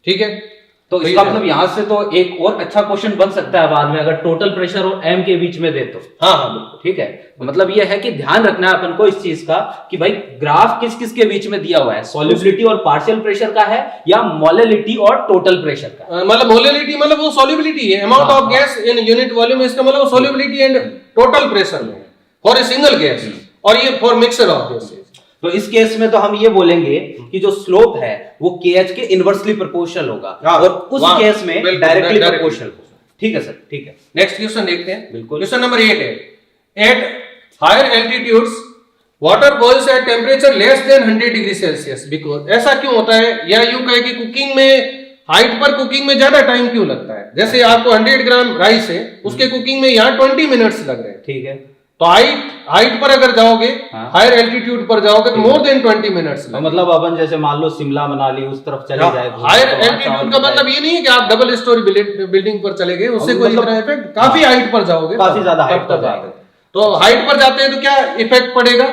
Speaker 1: ठीक है।
Speaker 2: तो इसका मतलब यहां से तो एक और अच्छा क्वेश्चन बन सकता है बाद में, अगर टोटल प्रेशर और M के बीच में दे तो।
Speaker 1: हाँ हाँ बिल्कुल,
Speaker 2: ठीक है। मतलब ये है कि ध्यान रखना है अपन को इस चीज का कि भाई ग्राफ किस किस के बीच में दिया हुआ है, सॉल्युबिलिटी और पार्शियल प्रेशर का है या मोलेलिटी और टोटल प्रेशर का।
Speaker 1: मतलब मोलेलिटी मतलब वो सॉल्युबिलिटी है, amount of gas in unit volume, इसका मतलब सॉल्युबिलिटी एंड टोटल प्रेशर में फॉर ए सिंगल गैस, और ये फॉर मिक्सचर ऑफ गैसेस।
Speaker 2: तो इस केस में तो हम ये बोलेंगे कि जो स्लोप है वो KH के इनवर्सली प्रोपोर्शनल होगा, और उस केस में डायरेक्टली प्रोपोर्शनल होगा, ठीक है सर, ठीक है।
Speaker 1: नेक्स्ट क्वेश्चन देखते हैं,
Speaker 2: बिल्कुल।
Speaker 1: क्वेश्चन नंबर 8 है, at higher altitudes water boils at temperature less than 100 degree Celsius, because ऐसा क्यों होता है, या यूं कहे कि कुकिंग में हाइट पर कुकिंग में ज्यादा टाइम क्यों लगता है, जैसे आपको 100 ग्राम राइस है, उसके कुकिंग में यहाँ 20 मिनट्स लग रहे हैं,
Speaker 2: ठीक है।
Speaker 1: तो हाइट पर अगर जाओगे, हायर एल्टीट्यूड पर जाओगे तो मोर देन 20 मिनट्स,
Speaker 2: मतलब अपन जैसे मान लो शिमला मनाली उस तरफ चले जाए,
Speaker 1: हायर एल्टीट्यूड का मतलब ये नहीं है कि आप डबल स्टोरी बिल्डिंग पर चले गए, उससे कोई इतना इफेक्ट, काफी हाइट पर जाओगे,
Speaker 2: काफी ज्यादा हाइट पर जाएगा,
Speaker 1: तो हाइट पर जाते हैं तो क्या इफेक्ट पड़ेगा,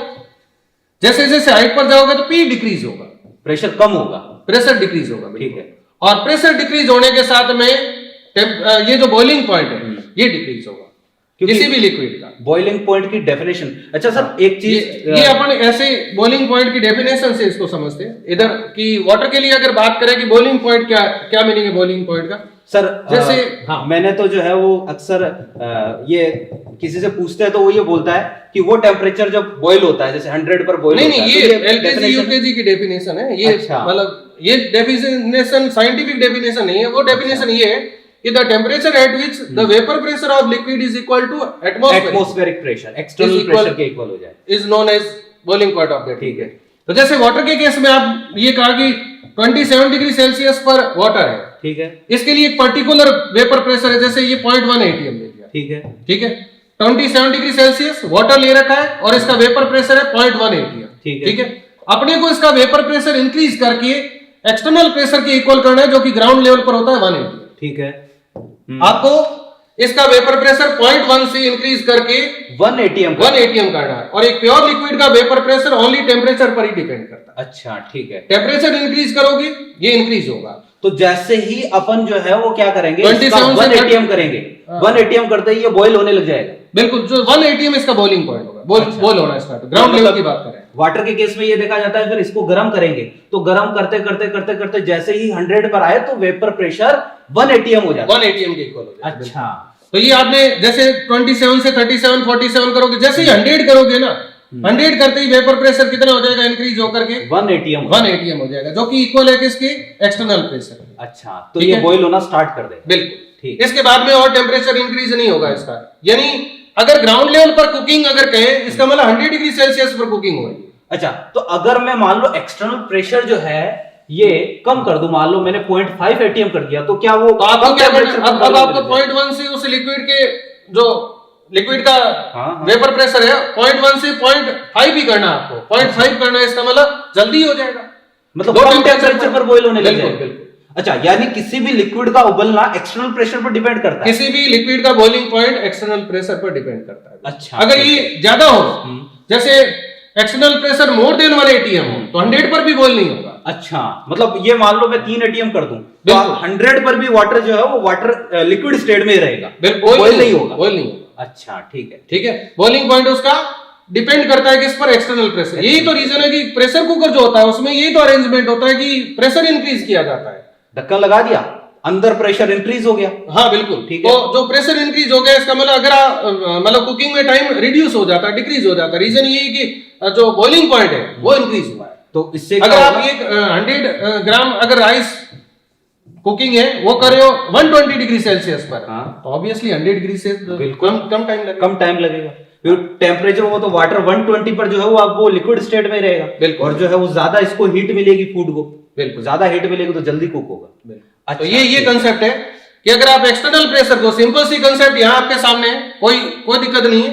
Speaker 1: जैसे जैसे हाइट पर जाओगे तो P डिक्रीज होगा,
Speaker 2: प्रेशर कम होगा,
Speaker 1: प्रेशर डिक्रीज होगा,
Speaker 2: ठीक है।
Speaker 1: और प्रेशर डिक्रीज होने के साथ में ये जो बॉइलिंग पॉइंट है ये डिक्रीज होगा, किसी भी लिक्विड का
Speaker 2: बॉइलिंग पॉइंट की डेफिनेशन। अच्छा सर, एक चीज
Speaker 1: ये अपन ऐसे बॉइलिंग पॉइंट की डेफिनेशन से इसको समझते हैं इधर कि वाटर के लिए अगर बात करें कि बॉइलिंग पॉइंट क्या क्या मीनिंग है बॉइलिंग पॉइंट का
Speaker 2: सर,
Speaker 1: जैसे
Speaker 2: हाँ, मैंने तो जो है वो अक्सर ये किसी से पूछते हैं तो वो ये बोलता है कि वो टेम्परेचर जब बॉईल होता है जैसे 100 पर बॉईल
Speaker 1: नहीं नहीं, ये एलकेजी यूकेजी की डेफिनेशन है ये।
Speaker 2: अच्छा।
Speaker 1: मतलब ये डेफिनेशन साइंटिफिक डेफिनेशन नहीं है, वो डेफिनेशन ये है कि the temperature at which the vapour pressure of liquid is equal to
Speaker 2: atmospheric pressure, external pressure के इक्वल हो जाए,
Speaker 1: is known as boiling point of that.
Speaker 2: ठीक है।
Speaker 1: तो जैसे वाटर के केस में आप ये कहा कि 27 डिग्री सेल्सियस पर वाटर है,
Speaker 2: ठीक है,
Speaker 1: इसके लिए एक पर्टिकुलर वेपर प्रेशर है, जैसे ये 0.1 एटीएम ले लिया,
Speaker 2: ठीक है,
Speaker 1: ठीक है, 27 डिग्री सेल्सियस वाटर ले रखा है और इसका वेपर प्रेशर है 0.1 एटीएम, ठीक है। अपने को इसका वेपर प्रेशर इंक्रीज करके एक्सटर्नल प्रेशर के इक्वल करना है जो कि ग्राउंड लेवल पर होता है 1 एटीएम,
Speaker 2: ठीक है।
Speaker 1: आपको इसका वेपर प्रेशर 0.1 से इंक्रीज करके
Speaker 2: 1 एटीएम
Speaker 1: करना है, और एक प्योर लिक्विड का वेपर प्रेशर ओनली टेम्परेचर पर ही डिपेंड करता है।
Speaker 2: अच्छा, ठीक है।
Speaker 1: टेम्परेचर इंक्रीज करोगे ये इंक्रीज होगा।
Speaker 2: तो जैसे ही अपन जो है वो क्या करेंगे,
Speaker 1: 27
Speaker 2: 1 एटीएम करेंगे, 1 एटीएम करते ही ये बॉईल होने लग जाएगा।
Speaker 1: बिल्कुल, जो 1 एटीएम इसका बॉइलिंग पॉइंट होगा, बॉईल होना स्टार्ट, ग्राउंड लेवल की बात करें।
Speaker 2: वाटर के केस में ये देखा जाता है, फिर इसको गर्म करेंगे तो गर्म करते करते करते करते जैसे ही 100 पर आए तो वेपर प्रेशर 1 एटीएम हो जाता है,
Speaker 1: 1 एटीएम के इक्वल हो जाता है।
Speaker 2: अच्छा,
Speaker 1: तो ये आपने जैसे 27 से 37 47 करोगे, जैसे ही 100 करोगे ना, 100 करते ही वेपर प्रेशर कितना हो जाएगा इंक्रीज होकर के
Speaker 2: 1 एटीएम
Speaker 1: हो जाएगा, जो कि इक्वल है किसके, एक्सटर्नल प्रेशर।
Speaker 2: अच्छा, तो ये बॉईल होना स्टार्ट कर देगा।
Speaker 1: बिल्कुल,
Speaker 2: ठीक।
Speaker 1: इसके बाद में और टेम्परेचर इंक्रीज नहीं होगा इसका। यानी अगर ग्राउंड लेवल पर कुकिंग अगर कहें, इसका मतलब 100 डिग्री सेल्सियस पर कुकिंग हो रही है।
Speaker 2: अच्छा, तो अगर मैं मान लो एक्सटर्नल प्रेशर जो है ये कम कर दूं, मान लो मैंने 0.5 एटीएम कर दिया, तो क्या वो
Speaker 1: तो आपको क्या करना, अब आपको 0.1 से उस लिक्विड के जो लिक्विड का वेपर प्रेशर है 0.1 से 0.5 ही करना, आपको 0.5 करना है, इसका मतलब जल्दी हो जाएगा,
Speaker 2: मतलब कम टेम्परेचर पर बॉईल होने लग जाएगा।
Speaker 1: बिल्कुल।
Speaker 2: अच्छा, यानी किसी भी लिक्विड का उबलना एक्सटर्नल प्रेशर पर डिपेंड करता है।
Speaker 1: किसी भी लिक्विड का बॉइलिंग पॉइंट एक्सटर्नल प्रेशर पर डिपेंड करता है।
Speaker 2: अच्छा,
Speaker 1: अगर ये ज्यादा हो, जैसे external pressure more than 1 ATM हो, तो 100 पर भी बॉईल नहीं होगा।
Speaker 2: अच्छा, मतलब ये मान लो मैं 3 एटीएम कर दूं तो 100 पर भी वाटर जो है वो वाटर लिक्विड स्टेट में ही रहेगा, बॉईल नहीं होगा। अच्छा, ठीक है,
Speaker 1: ठीक है। बॉइलिंग पॉइंट उसका डिपेंड करता है किस पर, एक्सटर्नल प्रेशर। यही तो रीजन है कि प्रेशर कुकर जो होता है उसमें यही तो अरेंजमेंट होता है कि प्रेशर इंक्रीज किया जाता है।
Speaker 2: ढक्कन लगा दिया, अंदर प्रेशर इंक्रीज हो गया।
Speaker 1: हाँ बिल्कुल, ठीक है। तो जो प्रेशर इंक्रीज हो गया, इसका मतलब अगर मतलब कुकिंग में टाइम रिड्यूस हो जाता है, डिक्रीज हो जाता है। रीजन ये है कि जो बॉइलिंग पॉइंट है वो इंक्रीज हुआ है।
Speaker 2: तो इससे
Speaker 1: अगर आप एक 100 ग्राम अगर राइस कुकिंग है वो कर रहे हो 120 डिग्री सेल्सियस पर, तो ऑब्वियसली 100 डिग्री से कम टाइम लगेगा।
Speaker 2: फिर टेम्परेचर वो तो वाटर 120 पर जो है वो अब वो लिक्विड स्टेट में रहेगा, और जो है वो ज्यादा इसको हीट मिलेगी, फूड को बिल्कुल ज्यादा हीट मिलेगी तो जल्दी कुक होगा।
Speaker 1: अच्छा, तो ये कंसेप्ट है कि अगर आप एक्सटर्नल प्रेशर को, सिंपल सी कंसेप्ट यहाँ आपके सामने है, कोई दिक्कत नहीं है,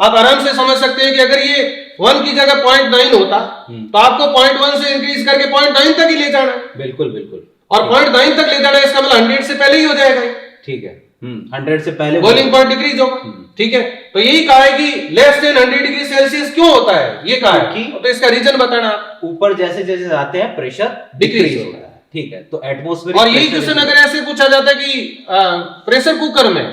Speaker 1: आप आराम से समझ सकते हैं कि अगर ये 1 की जगह 0.9 होता तो आपको 0.1 से इंक्रीज करके 0.9 तक ही ले जाना है।
Speaker 2: बिल्कुल बिल्कुल,
Speaker 1: और 0.9 तक ले जाना है, इसका मतलब 100 से पहले ही हो जाएगा।
Speaker 2: ठीक है, 100 से पहले
Speaker 1: बॉइलिंग पॉइंट डिक्रीज होगा। ठीक है, तो यही कहा है कि लेस देन 100 डिग्री सेल्सियस क्यों होता है, ये कहा है, तो इसका रीजन बताना आप।
Speaker 2: ऊपर जैसे जैसे जाते हैं प्रेशर डिक्रीज होता है। ठीक है, तो एटमॉस्फेयर।
Speaker 1: और यही क्वेश्चन अगर ऐसे पूछा जाता है कि प्रेशर कुकर में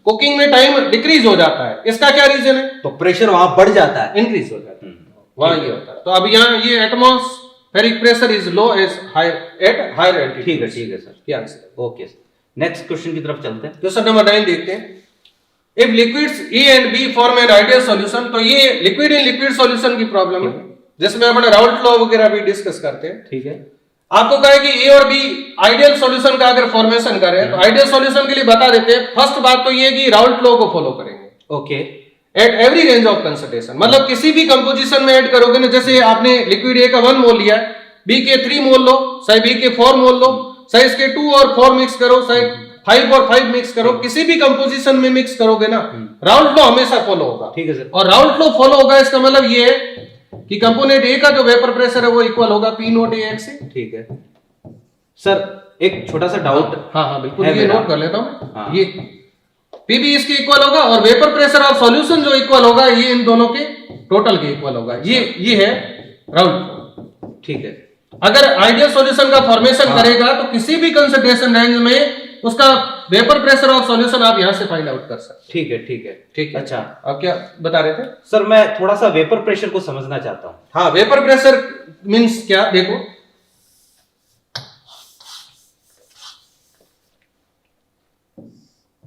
Speaker 1: कुकिंग में टाइम डिक्रीज हो जाता है, इसका क्या रीजन है,
Speaker 2: तो प्रेशर वहां बढ़ जाता है,
Speaker 1: इंक्रीज हो जाता है, वहां ये होता है। तो अब यहाँ ये atmospheric pressure is low at higher altitude.
Speaker 2: ठीक है सर,
Speaker 1: ये answer.
Speaker 2: Okay sir, next question की तरफ चलते हैं।
Speaker 1: क्वेश्चन नंबर 9 देखते हैं। If liquids A and B form an ideal solution, तो ये लिक्विड इन लिक्विड सॉल्यूशन की प्रॉब्लम है, जिसमें अपन राउल्ट लॉ वगैरह भी डिस्कस करते हैं।
Speaker 2: ठीक है,
Speaker 1: आपको कहा है कि ए और बी आइडियल सॉल्यूशन का अगर फॉर्मेशन करें, तो आइडियल सॉल्यूशन के लिए बता देते हैं। फर्स्ट बात तो ये कि राउल्ट लॉ को फॉलो करेंगे।
Speaker 2: Okay,
Speaker 1: at every range of concentration, मतलब किसी भी कंपोजिशन में ऐड करोगे ना, जैसे आपने लिक्विड ए का 1 मोल लिया, बी के 3 मोल लो, चाहे बी के 4 मोल लो, चाहे इसके 2 और 4 मिक्स करो, चाहे 5 और 5 मिक्स करो, किसी भी कंपोजिशन में मिक्स करोगे ना, राउल्ट लॉ हमेशा फॉलो होगा।
Speaker 2: ठीक है सर।
Speaker 1: और राउल्ट लॉ फॉलो होगा, इसका मतलब ये है कि कंपोनेंट ए का जो वेपर प्रेशर है वो इक्वल होगा P नोट AX से।
Speaker 2: ठीक है सर, एक छोटा सा डाउट।
Speaker 1: हाँ बिल्कुल, ये नोट कर लेता हूँ।
Speaker 2: हाँ।
Speaker 1: ये P भी इसके इक्वल होगा, और वेपर प्रेशर ऑफ सॉल्यूशन जो इक्वल होगा ये इन दोनों के टोटल के इक्वल होगा। ये है राउल्ट लॉ।
Speaker 2: ठीक है,
Speaker 1: अगर आइडियल सॉल्यूशन का फॉर्मेशन करेगा तो किसी भी कंसंट्रेशन रेंज में उसका वेपर प्रेशर ऑफ सॉल्यूशन आप यहां से फाइंड आउट कर सकते
Speaker 2: ठीक है ठीक है
Speaker 1: हैं। ठीक है,
Speaker 2: अच्छा
Speaker 1: आप क्या बता रहे थे?
Speaker 2: सर, मैं थोड़ा सा वेपर प्रेशर को समझना चाहता हूँ।
Speaker 1: हाँ, वेपर प्रेशर मीन्स क्या, देखो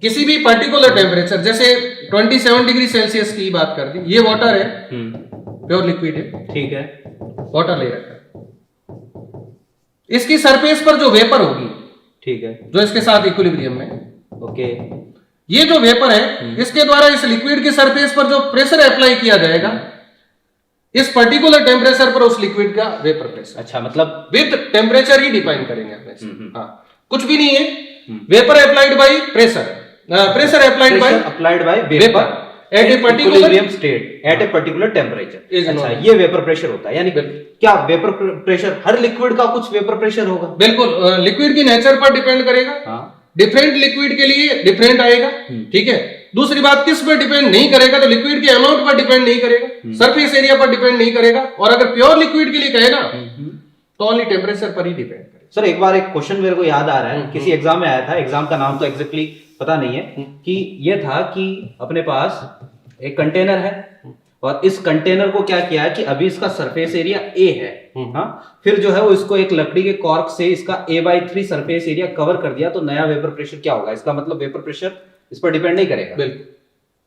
Speaker 1: किसी भी पर्टिकुलर टेम्परेचर, जैसे 27 डिग्री सेल्सियस की बात कर दी, ये वाटर है, प्योर लिक्विड है,
Speaker 2: ठीक है,
Speaker 1: वाटर ले रखा है, इसकी सरफेस पर जो वेपर होगी,
Speaker 2: ठीक है,
Speaker 1: जो इसके साथ इक्विलिब्रियम में,
Speaker 2: ओके,
Speaker 1: ये जो वेपर है इसके द्वारा इस लिक्विड की सरफेस पर जो प्रेशर अप्लाई किया जाएगा, इस पर्टिकुलर टेम्परेचर पर उस लिक्विड का वेपर प्रेशर,
Speaker 2: अच्छा, मतलब
Speaker 1: विद टेम्परेचर ही डिफाइन करेंगे अपने से। हाँ, कुछ भी नहीं है, vapour applied by pressure, pressure applied by vapour at a particular
Speaker 2: state at a particular temperature.
Speaker 1: Is
Speaker 2: अच्छा,
Speaker 1: known.
Speaker 2: ये वेपर प्रेशर होता है, यानी क्या वेपर प्रेशर, हर लिक्विड का कुछ वेपर प्रेशर होगा?
Speaker 1: बिल्कुल, लिक्विड की नेचर पर डिपेंड करेगा।
Speaker 2: हाँ,
Speaker 1: डिफरेंट लिक्विड के लिए डिफरेंट आएगा, ठीक है। दूसरी बात, किस पर डिपेंड नहीं करेगा, तो लिक्विड के अमाउंट पर डिपेंड नहीं करेगा, सरफेस एरिया पर डिपेंड नहीं करेगा, और अगर प्योर लिक्विड के लिए कहे ना तो ओनली टेम्परेचर पर ही डिपेंड करेगा।
Speaker 2: सर, एक बार एक क्वेश्चन मेरे को याद आ रहा है, किसी एग्जाम में आया था, एग्जाम का नाम तो एग्जैक्टली पता नहीं है, कि ये था कि अपने पास एक कंटेनर है और इस कंटेनर को क्या किया है कि अभी इसका सरफेस एरिया ए है, हाँ, फिर जो है वो इसको एक लकड़ी के कॉर्क से इसका a/3 सरफेस एरिया कवर कर दिया, तो नया वेपर प्रेशर क्या होगा? इसका मतलब वेपर प्रेशर इस पर डिपेंड नहीं करेगा।
Speaker 1: बिल्कुल,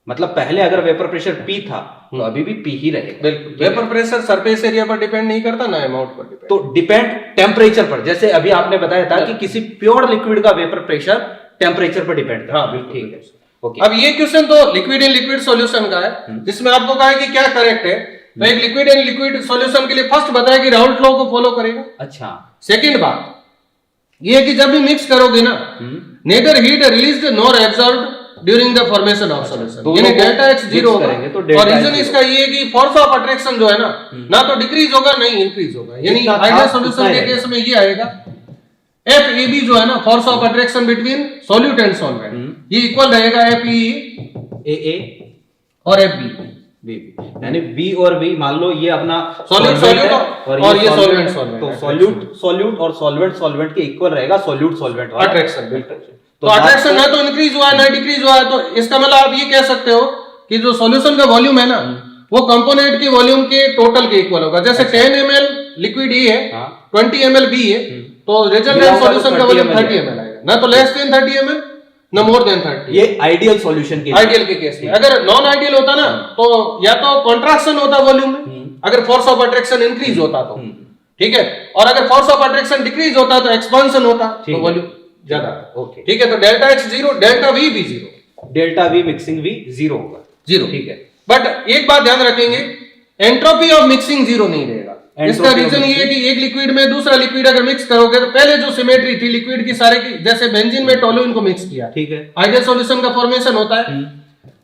Speaker 2: मतलब पहले अगर वेपर प्रेशर P था तो अभी भी P ही रहेगा।
Speaker 1: बिल्कुल, वेपर प्रेशर सरफेस एरिया पर डिपेंड नहीं करता, ना अमाउंट पर डिपेंड।
Speaker 2: तो डिपेंड टेम्परेचर पर, जैसे अभी आपने बताया था कि किसी प्योर लिक्विड का वेपर प्रेशर टेम्परेचर पर डिपेंड करता है।
Speaker 1: हाँ, बिल्कुल,
Speaker 2: ठीक है, ओके।
Speaker 1: अब ये क्वेश्चन तो लिक्विड इन लिक्विड सॉल्यूशन का है, जिसमें आपको कहा है कि क्या करेक्ट है, तो एक लिक्विड इन लिक्विड सॉल्यूशन के लिए फर्स्ट बताया कि राउल्ट लॉ को फॉलो करेगा।
Speaker 2: अच्छा,
Speaker 1: सेकंड बात ये है कि जब भी मिक्स करोगे ना, neither heat released nor absorbed during the formation of solution, यानी डेल्टा एक्स जीरो होगा। और रीजन इसका ये है कि फोर्स ऑफ अट्रैक्शन जो है ना तो डिक्रीज होगा, नहीं इंक्रीज होगा, यानी आइडियल सॉल्यूशन के केस में ये आएगा FAB जो है ना, force of attraction between solute and solvent, ये इक्वल रहेगा FE और FB,
Speaker 2: यानी B और B, मान लो ये अपना
Speaker 1: सॉल्यूट और ये सॉल्वेंट,
Speaker 2: तो सॉल्यूट और सॉल्वेंट के इक्वल रहेगा सॉल्यूट सॉल्वेंट
Speaker 1: अट्रैक्शन। तो अट्रैक्शन है तो इंक्रीज हुआ है, ना डिक्रीज हुआ है, तो इसका मतलब आप ये कह सकते हो कि जो सॉल्यूशन का वॉल्यूम है ना वो कंपोनेंट के वॉल्यूम के टोटल के इक्वल होगा। जैसे 10 ml लिक्विड E है, 20 ml B है, तो रिजल्टेंट सॉल्यूशन का वॉल्यूम 30 ml आएगा, ना तो लेस देन 30 ml ना मोर देन 30।
Speaker 2: ये आइडियल सॉल्यूशन के
Speaker 1: आइडियल के केस में। अगर नॉन आइडियल होता ना तो या तो कॉन्ट्रैक्शन होता वॉल्यूम में, अगर फोर्स ऑफ अट्रैक्शन इंक्रीज होता तो, ठीक है, और अगर फोर्स ऑफ अट्रैक्शन डिक्रीज होता तो एक्सपांशन होता, तो वॉल्यूम ज्यादा, ओके, ठीक है। तो delta X zero, delta we भी जीरो,
Speaker 2: डेल्टा वी मिक्सिंग भी जीरो होगा,
Speaker 1: जीरो,
Speaker 2: ठीक है।
Speaker 1: बट एक बात ध्यान रखेंगे, एंट्रोपी ऑफ मिक्सिंग जीरो नहीं रहेगा। इसका रीजन ये है कि एक लिक्विड में दूसरा लिक्विड अगर मिक्स करोगे तो पहले जो सिमेट्री थी लिक्विड की सारे की, जैसे बेंजीन में टोलुइन को मिक्स किया, ठीक है, आइडियल सॉल्यूशन का फॉर्मेशन होता है,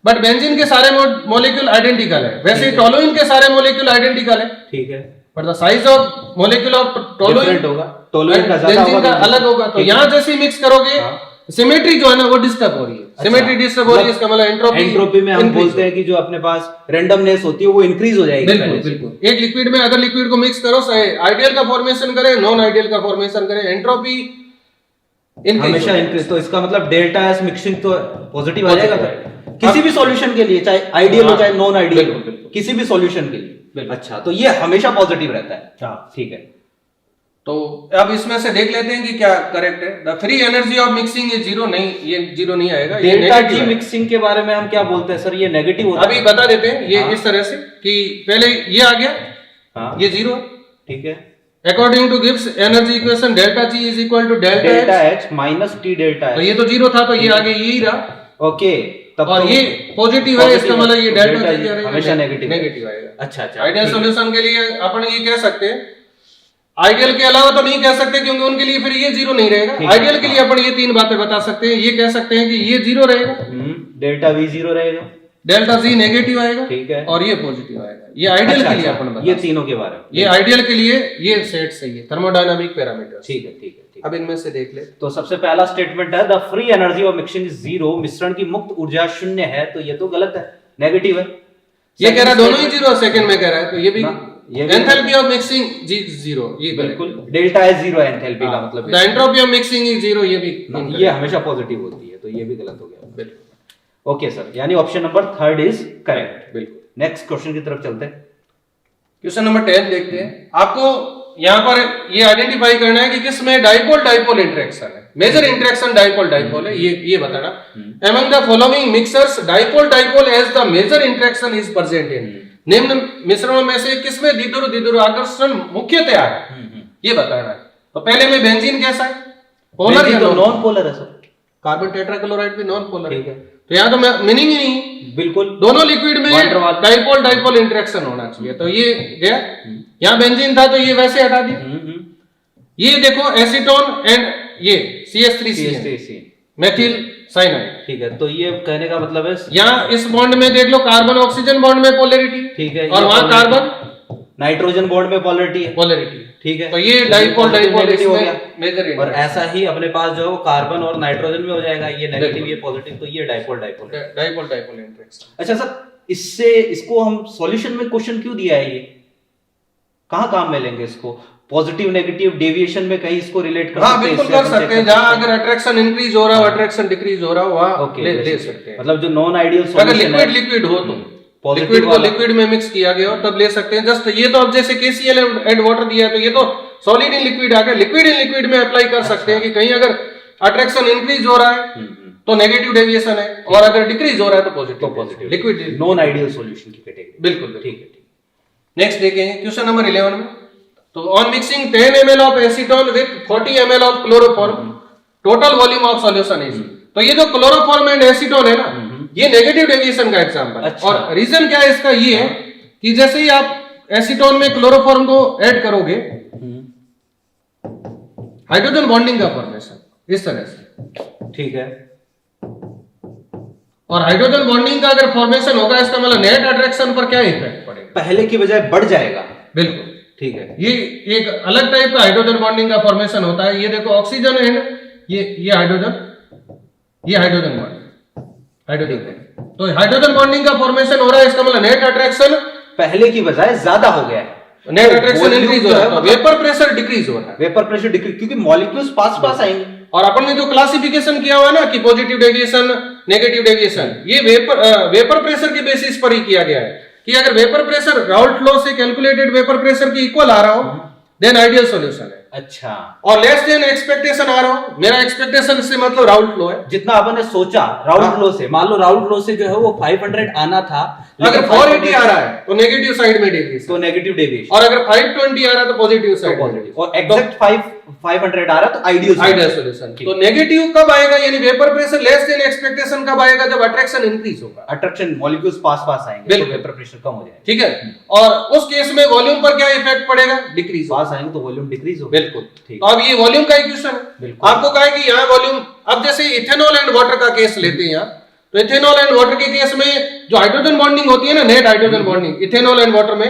Speaker 1: बट बेंजीन के सारे मॉलिक्यूल आइडेंटिकल है, वैसे ही टोलुइन के सारे मॉलिक्यूल आइडेंटिकल है, ठीक है, but the size of molecule of toluene होगा, टोलुइन का ज्यादा होगा, अलग होगा। तो यहां जैसे मिक्स करोगे सिमेट्री जो है ना वो डिस्टर्ब हो रही है, सिमेट्री डिस्टर्ब हो रही है, इसका मतलब
Speaker 2: एंट्रोपी में हम बोलते हैं कि जो अपने पास रैंडमनेस होती है वो इंक्रीज हो जाएगी।
Speaker 1: बिल्कुल बिल्कुल, एक लिक्विड में अगर लिक्विड को मिक्स करो, आइडियल का फॉर्मेशन करे, नॉन आइडियल का फॉर्मेशन करे, एंट्रोपी
Speaker 2: हमेशा इंक्रीज। तो इसका मतलब डेल्टा एस मिक्सिंग तो पॉजिटिव आ जाएगा किसी भी सॉल्यूशन के लिए, चाहे आइडियल हो चाहे नॉन आइडियल हो, किसी भी सॉल्यूशन के लिए। अच्छा, तो ये हमेशा पॉजिटिव रहता है, ठीक है।
Speaker 1: तो अब इसमें से देख लेते हैं कि क्या करेक्ट है। The free energy of mixing is zero, नहीं, ये जीरो नहीं आएगा।
Speaker 2: डेल्टा जी मिक्सिंग के बारे में हम क्या बोलते हैं सर? ये नेगेटिव होता है।
Speaker 1: अभी बता देते हैं, ये इस तरह से कि पहले ये आ गया, ये जीरो, ठीक है। According to Gibbs energy equation delta G is equal to delta H
Speaker 2: minus T delta H.
Speaker 1: तो ये तो जीरो था, तो ये आगे यही रहा,
Speaker 2: ओके। तब
Speaker 1: और ये पॉजिटिव है, इसका मतलब ये डेल्टा जी
Speaker 2: हमेशा नेगेटिव
Speaker 1: आएगा।
Speaker 2: अच्छा अच्छा,
Speaker 1: आइडियल सॉल्यूशन के लिए अपन ये कह सकते हैं, आइडियल के अलावा तो नहीं कह सकते क्योंकि उनके लिए फिर ये जीरो नहीं रहेगा। आइडियल के लिए अपन ये तीन बातें बता सकते हैं, ये कह सकते हैं कि ये जीरो रहेगा,
Speaker 2: डेल्टा वी जीरो रहेगा,
Speaker 1: डेल्टा जी नेगेटिव आएगा,
Speaker 2: ठीक है,
Speaker 1: और ये पॉजिटिव आएगा। ये आइडियल के लिए अपन बता,
Speaker 2: ये तीनों के बारे में,
Speaker 1: ये आइडियल के लिए ये सेट सही है, थर्मोडायनामिक पैरामीटर,
Speaker 2: ठीक है ठीक है।
Speaker 1: अब इनमें से देख ले।
Speaker 2: तो सबसे पहला स्टेटमेंट है the free energy of mixing is zero, मिश्रण की मुक्त ऊर्जा शून्य है, तो ये तो गलत है, नेगेटिव है।
Speaker 1: ये कह रहा है दोनों ही जीरो, सेकंड में कह रहा है, तो ये भी
Speaker 2: ये भी
Speaker 1: एंथैल्पी ऑफ मिक्सिंग जीरो, ये
Speaker 2: बिल्कुल डेल्टा है जीरो एंथैल्पी का मतलब
Speaker 1: the entropy of mixing is zero, ये भी
Speaker 2: ये हमेशा पॉजिटिव होती है, तो ये भी गलत हो गया। बिल्कुल ओके सर, यानी option number third is correct. बिल्कुल नेक्स्ट क्वेश्चन की तरफ चलते हैं।
Speaker 1: क्वेश्चन नंबर 10 देखते हैं। आपको यहाँ पर ये आइडेंटिफाई करना है कि किसमें डाइपोल डाइपोल इंटरेक्शन है, मेजर इंटरेक्शन डाइपोल डाइपोल है, ये बताना। Among the following mixtures dipole dipole as the major interaction is present in, निम्न मिश्रणों में से किसमें द्विध्रुव द्विध्रुव आकर्षण मुख्यतया है, ये बताना है। तो पहले में बेंजीन कैसा है, पोलर या
Speaker 2: नॉन पोलर है सर।
Speaker 1: कार्बन टेट्राक्लोराइड भी नॉन पोलर है, तो यहाँ तो मीनिंग ही नहीं,
Speaker 2: बिल्कुल
Speaker 1: दोनों लिक्विड में डाइपोल डाइपोल इंटरेक्शन होना चाहिए, तो ये गया। यहाँ बेंजीन था तो ये वैसे हटा दिया। ये देखो एसीटोन एंड ये CH3CN मेथिल साइनाइड,
Speaker 2: ठीक है। तो ये कहने का मतलब है
Speaker 1: यहाँ इस बॉन्ड में देख लो कार्बन ऑक्सीजन बॉन्ड में पोलैरिटी,
Speaker 2: ठीक है,
Speaker 1: और वहां कार्बन
Speaker 2: नाइट्रोजन बॉन्ड में पोलैरिटी है, ठीक है।
Speaker 1: तो ये डाइपोल डाइपोल
Speaker 2: हो गया
Speaker 1: मेजर।
Speaker 2: और ऐसा ही अपने पास जो है वो कार्बन और नाइट्रोजन में हो जाएगा, ये नेगेटिव ये पॉजिटिव, तो ये डाइपोल डाइपोल
Speaker 1: इंटरेक्शन।
Speaker 2: अच्छा सर, इससे इसको हम सॉल्यूशन में क्वेश्चन क्यों दिया है, ये कहाँ काम में लेंगे इसको? पॉजिटिव नेगेटिव डेविएशन में कहीं इसको रिलेट कर सकते हैं?
Speaker 1: बिल्कुल कर सकते हैं, जहां अगर अट्रैक्शन इंक्रीज हो रहा हो अट्रैक्शन डिक्रीज हो रहा हो वहां ले सकते हैं।
Speaker 2: मतलब जो नॉन आइडियल
Speaker 1: अगर लिक्विड हो तो लिक्विड को लिक्विड में मिक्स किया गया हो तब ले सकते हैं। जस्ट ये तो अब जैसे KCl एंड वाटर दिया है तो ये तो सॉलिड इन लिक्विड आ गया, लिक्विड इन लिक्विड में अप्लाई कर सकते हैं कि कहीं अगर अट्रैक्शन इंक्रीज हो रहा है तो नेगेटिव डेविएशन है, और अगर डिक्रीज हो रहा है तो positive liquid
Speaker 2: non ideal solution की कैटेगरी।
Speaker 1: बिल्कुल ठीक है। नेक्स्ट देखेंगे क्वेश्चन नंबर 11 में। तो on mixing 10 ml of acetone with 40 ml of chloroform total volume of solution is. तो ये जो क्लोरोफॉर्म एंड एसीटोन है ना, ये नेगेटिव डेविएशन का एग्जांपल है। और रीजन क्या है इसका, ये है कि जैसे ही आप एसीटोन में क्लोरोफॉर्म को ऐड करोगे हाइड्रोजन बॉन्डिंग का फॉर्मेशन इस तरह से,
Speaker 2: ठीक है।
Speaker 1: और हाइड्रोजन बॉन्डिंग का अगर फॉर्मेशन होगा इसका मतलब नेट अट्रैक्शन पर क्या इफेक्ट पड़ेगा,
Speaker 2: पहले की बजाय बढ़ जाएगा।
Speaker 1: बिल्कुल
Speaker 2: ठीक है।
Speaker 1: ये एक अलग टाइप का हाइड्रोजन बॉन्डिंग का फॉर्मेशन होता है। ये देखो ऑक्सीजन एंड ये हाइड्रोजन बॉन्ड तो हाइड्रोजन बॉन्डिंग का फॉर्मेशन हो रहा है, इसका मतलब नेट अट्रैक्शन
Speaker 2: पहले की बजाय ज्यादा हो गया है,
Speaker 1: नेट अट्रैक्शन इंक्रीज हो रहा है, वेपर प्रेशर डिक्रीज हो रहा है,
Speaker 2: वेपर प्रेशर डिक्रीज, क्योंकि मॉलिक्यूल्स पास आएंगे।
Speaker 1: और अपन ने जो क्लासिफिकेशन किया हुआ है ना कि पॉजिटिव डेविएशन नेगेटिव डेविएशन, ये वेपर प्रेशर के बेसिस पर ही किया गया है कि अगर वेपर प्रेशर राउल्ट लॉ से कैलकुलेटेड वेपर प्रेशर के इक्वल आ रहा हो देन आइडियल सॉल्यूशन है।
Speaker 2: अच्छा,
Speaker 1: और लेस देन एक्सपेक्टेशन आ रहा हो, मेरा एक्सपेक्टेशन से मतलब राउल्ट लॉ है,
Speaker 2: जितना अपन ने सोचा राउल्ट लॉ से, मान लो राउल्ट लॉ से जो है वो 500 आना था,
Speaker 1: अगर 480 आ रहा है तो नेगेटिव साइड में डेविएशन,
Speaker 2: तो नेगेटिव डेविएशन,
Speaker 1: और अगर 520 आ रहा है तो पॉजिटिव साइड,
Speaker 2: और एग्जैक्ट 500 आ रहा है तो आइडियल
Speaker 1: सॉल्यूशन। तो नेगेटिव कब आएगा, यानी vapour pressure less than expectation कब आएगा, जब अट्रैक्शन इंक्रीज होगा,
Speaker 2: अट्रैक्शन मॉलिक्यूल्स पास आएंगे तो वेपर प्रेशर कम हो जाएगा।
Speaker 1: ठीक है, और उस केस में वॉल्यूम पर क्या इफेक्ट पड़ेगा, डिक्रीज,
Speaker 2: पास आएंगे तो वॉल्यूम डिक्रीज होगा।
Speaker 1: बिल्कुल ठीक। अब ये वॉल्यूम का इक्वेशन है, आपको कहा है कि यहाँ वॉल्यूम, अब जैसे इथेनॉल एंड वाटर का केस लेते हैं यहाँ, तो इथेनॉल एंड वाटर के केस में जो हाइड्रोजन बॉन्डिंग होती है ना, net hydrogen bonding ethanol and water में,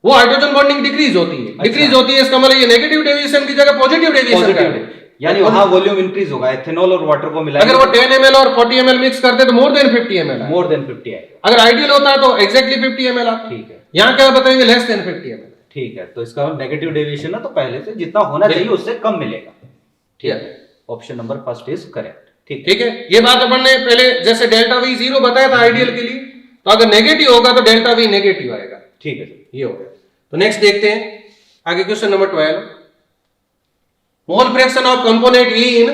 Speaker 1: वो हाइड्रोजन बॉन्डिंग डिक्रीज होती है, डिक्रीज होती है, इसका मतलब ये नेगेटिव डेविएशन की जगह पॉजिटिव डेविएशन का है,
Speaker 2: यानी वहां वॉल्यूम इंक्रीज होगा। इथेनॉल और वाटर को मिलाकर
Speaker 1: अगर वो 10 ml और 40 ml मिक्स करते तो मोर देन 50 ml
Speaker 2: आएगा।
Speaker 1: अगर आइडियल होता है तो एग्जैक्टली 50 ml आता।
Speaker 2: ठीक है,
Speaker 1: यहाँ क्या बताएंगे, लेस देन 50 ml।
Speaker 2: ठीक है, तो इसका नेगेटिव डेविएशन है तो पहले से जितना होना चाहिए उससे कम मिलेगा। ठीक है, option number first is correct. ठीक
Speaker 1: है, ये बात अपन ने पहले जैसे डेल्टा वी 0 बताया था आइडियल के लिए, तो अगर नेगेटिव होगा तो डेल्टा वी नेगेटिव आएगा।
Speaker 2: ठीक है,
Speaker 1: ये हो गया। तो नेक्स्ट देखते हैं आगे question number 12। Mole fraction of component E in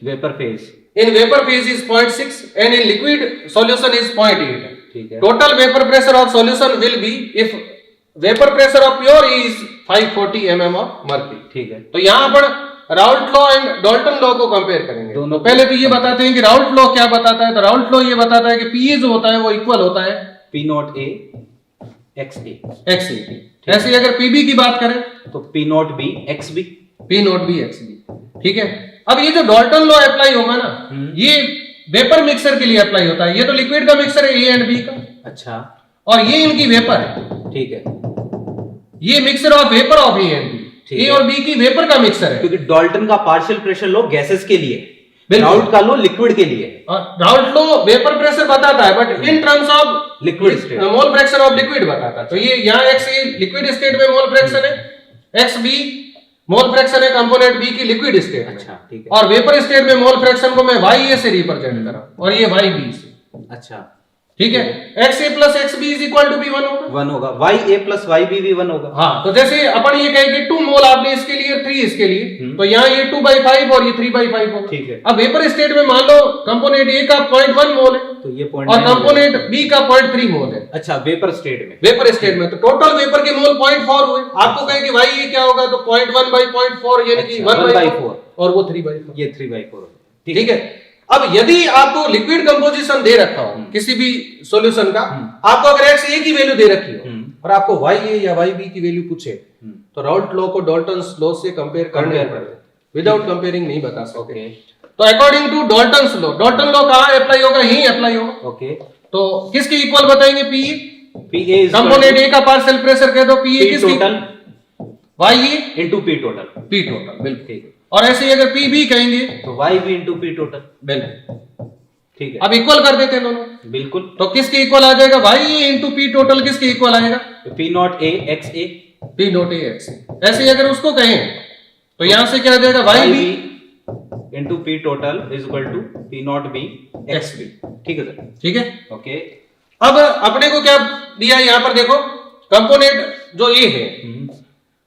Speaker 2: vapour phase
Speaker 1: is 0.6 and in liquid solution is 0.8।
Speaker 2: ठीक है,
Speaker 1: total vapour pressure of solution will be if vapour pressure of pure is 540 mm of mercury.
Speaker 2: ठीक है,
Speaker 1: तो यहाँ पर Raoult law and Dalton law को कंपेयर करेंगे।
Speaker 2: दोनों
Speaker 1: पहले तो ये बताते हैं कि राउल्ट लॉ क्या बताता है। तो राउल्ट लॉ ये बताता है कि पीए जो होता है वो इक्वल होता है
Speaker 2: P0 A XA।
Speaker 1: ऐसे अगर पीबी की बात करें
Speaker 2: तो P0 B XB।
Speaker 1: ठीक है, अब ये जो डाल्टन लॉ अप्लाई होगा ना, ये वेपर मिक्सर के लिए अप्लाई होता है। ये तो लिक्विड का मिक्सर है ए एंड बी का।
Speaker 2: अच्छा,
Speaker 1: और ये इनकी वेपर है।
Speaker 2: ठीक है,
Speaker 1: ये mixer of vapour of A and B, A और बी की वेपर का मिक्सर है।
Speaker 2: क्योंकि डाल्टन का पार्शियल प्रेशर लॉ गैसेस के लिए, राउल्ट का लो लिक्विड के लिए,
Speaker 1: राउल्ट लो वेपर प्रेशर बताता है, but in terms of
Speaker 2: liquid state
Speaker 1: mole fraction of liquid बताता है। तो ये यहाँ एक्स लिक्विड स्टेट में मोल फ्रैक्शन है, एक्स बी मोल फ्रैक्शन है कंपोनेंट बी की लिक्विड स्टेट में।
Speaker 2: अच्छा ठीक है।
Speaker 1: और वेपर स्टेट में मोल फ्रैक्शन को मैं वाई ए से रिप्रेजेंट कर रहा हूं और ये वाई बी से।
Speaker 2: अच्छा
Speaker 1: ठीक है, X A plus X B is equal to B 1 होगा,
Speaker 2: 1 होगा, Y A plus Y B भी 1 होगा।
Speaker 1: हाँ, तो जैसे अपन ये कहेंगे 2 मोल आपने इसके लिए 3 इसके लिए, तो यहाँ ये 2/5 और ये 3/5 होगा।
Speaker 2: ठीक है।
Speaker 1: अब वेपर स्टेट में मान लो कंपोनेंट ए का 0.1 मोल है,
Speaker 2: तो ये पॉइंट
Speaker 1: और कंपोनेंट बी का 0.3 मोल है।
Speaker 2: अच्छा, वेपर स्टेट में,
Speaker 1: वेपर स्टेट में तो टोटल वेपर के मोल 0.4 हुए। आपको कहें कि भाई ये क्या होगा, तो 0.1/0.4 यानी कि 1/4 और वो 3/4,
Speaker 2: ये 3/4।
Speaker 1: ठीक है। अब यदि आपको लिक्विड कंपोजिशन दे रखा हो किसी भी सॉल्यूशन का, आपको अगर एक्स ए की वैल्यू दे रखी हो और आपको वाई ए या वाई बी की वैल्यू पूछे, तो राउल्ट लॉ को डाल्टन्स लॉ से कंपेयर करने पड़ते, विदाउट कंपेयरिंग नहीं बता सकते। तो according to Dalton's law, Dalton law कहाँ अप्लाई होगा, ही अप्लाई होगा।
Speaker 2: ओके,
Speaker 1: तो किसके इक्वल बताएंगे, पी
Speaker 2: पीए
Speaker 1: कंपोनेंट ए का पार्शियल प्रेशर कह दो, पी ए किसकी,
Speaker 2: total
Speaker 1: Y A
Speaker 2: into P total,
Speaker 1: P total, बिल्कुल ठीक है। और ऐसे ही अगर पी बी कहेंगे
Speaker 2: तो Y B into P total,
Speaker 1: बिल्कुल
Speaker 2: ठीक है।
Speaker 1: अब इक्वल कर देते हैं दोनों,
Speaker 2: बिल्कुल,
Speaker 1: तो किसके इक्वल आ जाएगा, Y A into P total किसके इक्वल आएगा,
Speaker 2: P not A X A,
Speaker 1: P not A x. ऐसे ही अगर उसको कहें तो यहां से क्या आ जाएगा, Y B
Speaker 2: into P total is equal to P not B X B, ठीक है सर,
Speaker 1: ठीक है।
Speaker 2: ओके,
Speaker 1: अब अपने को क्या दिया है यहाँ पर देखो, कंपोनेंट जो ए है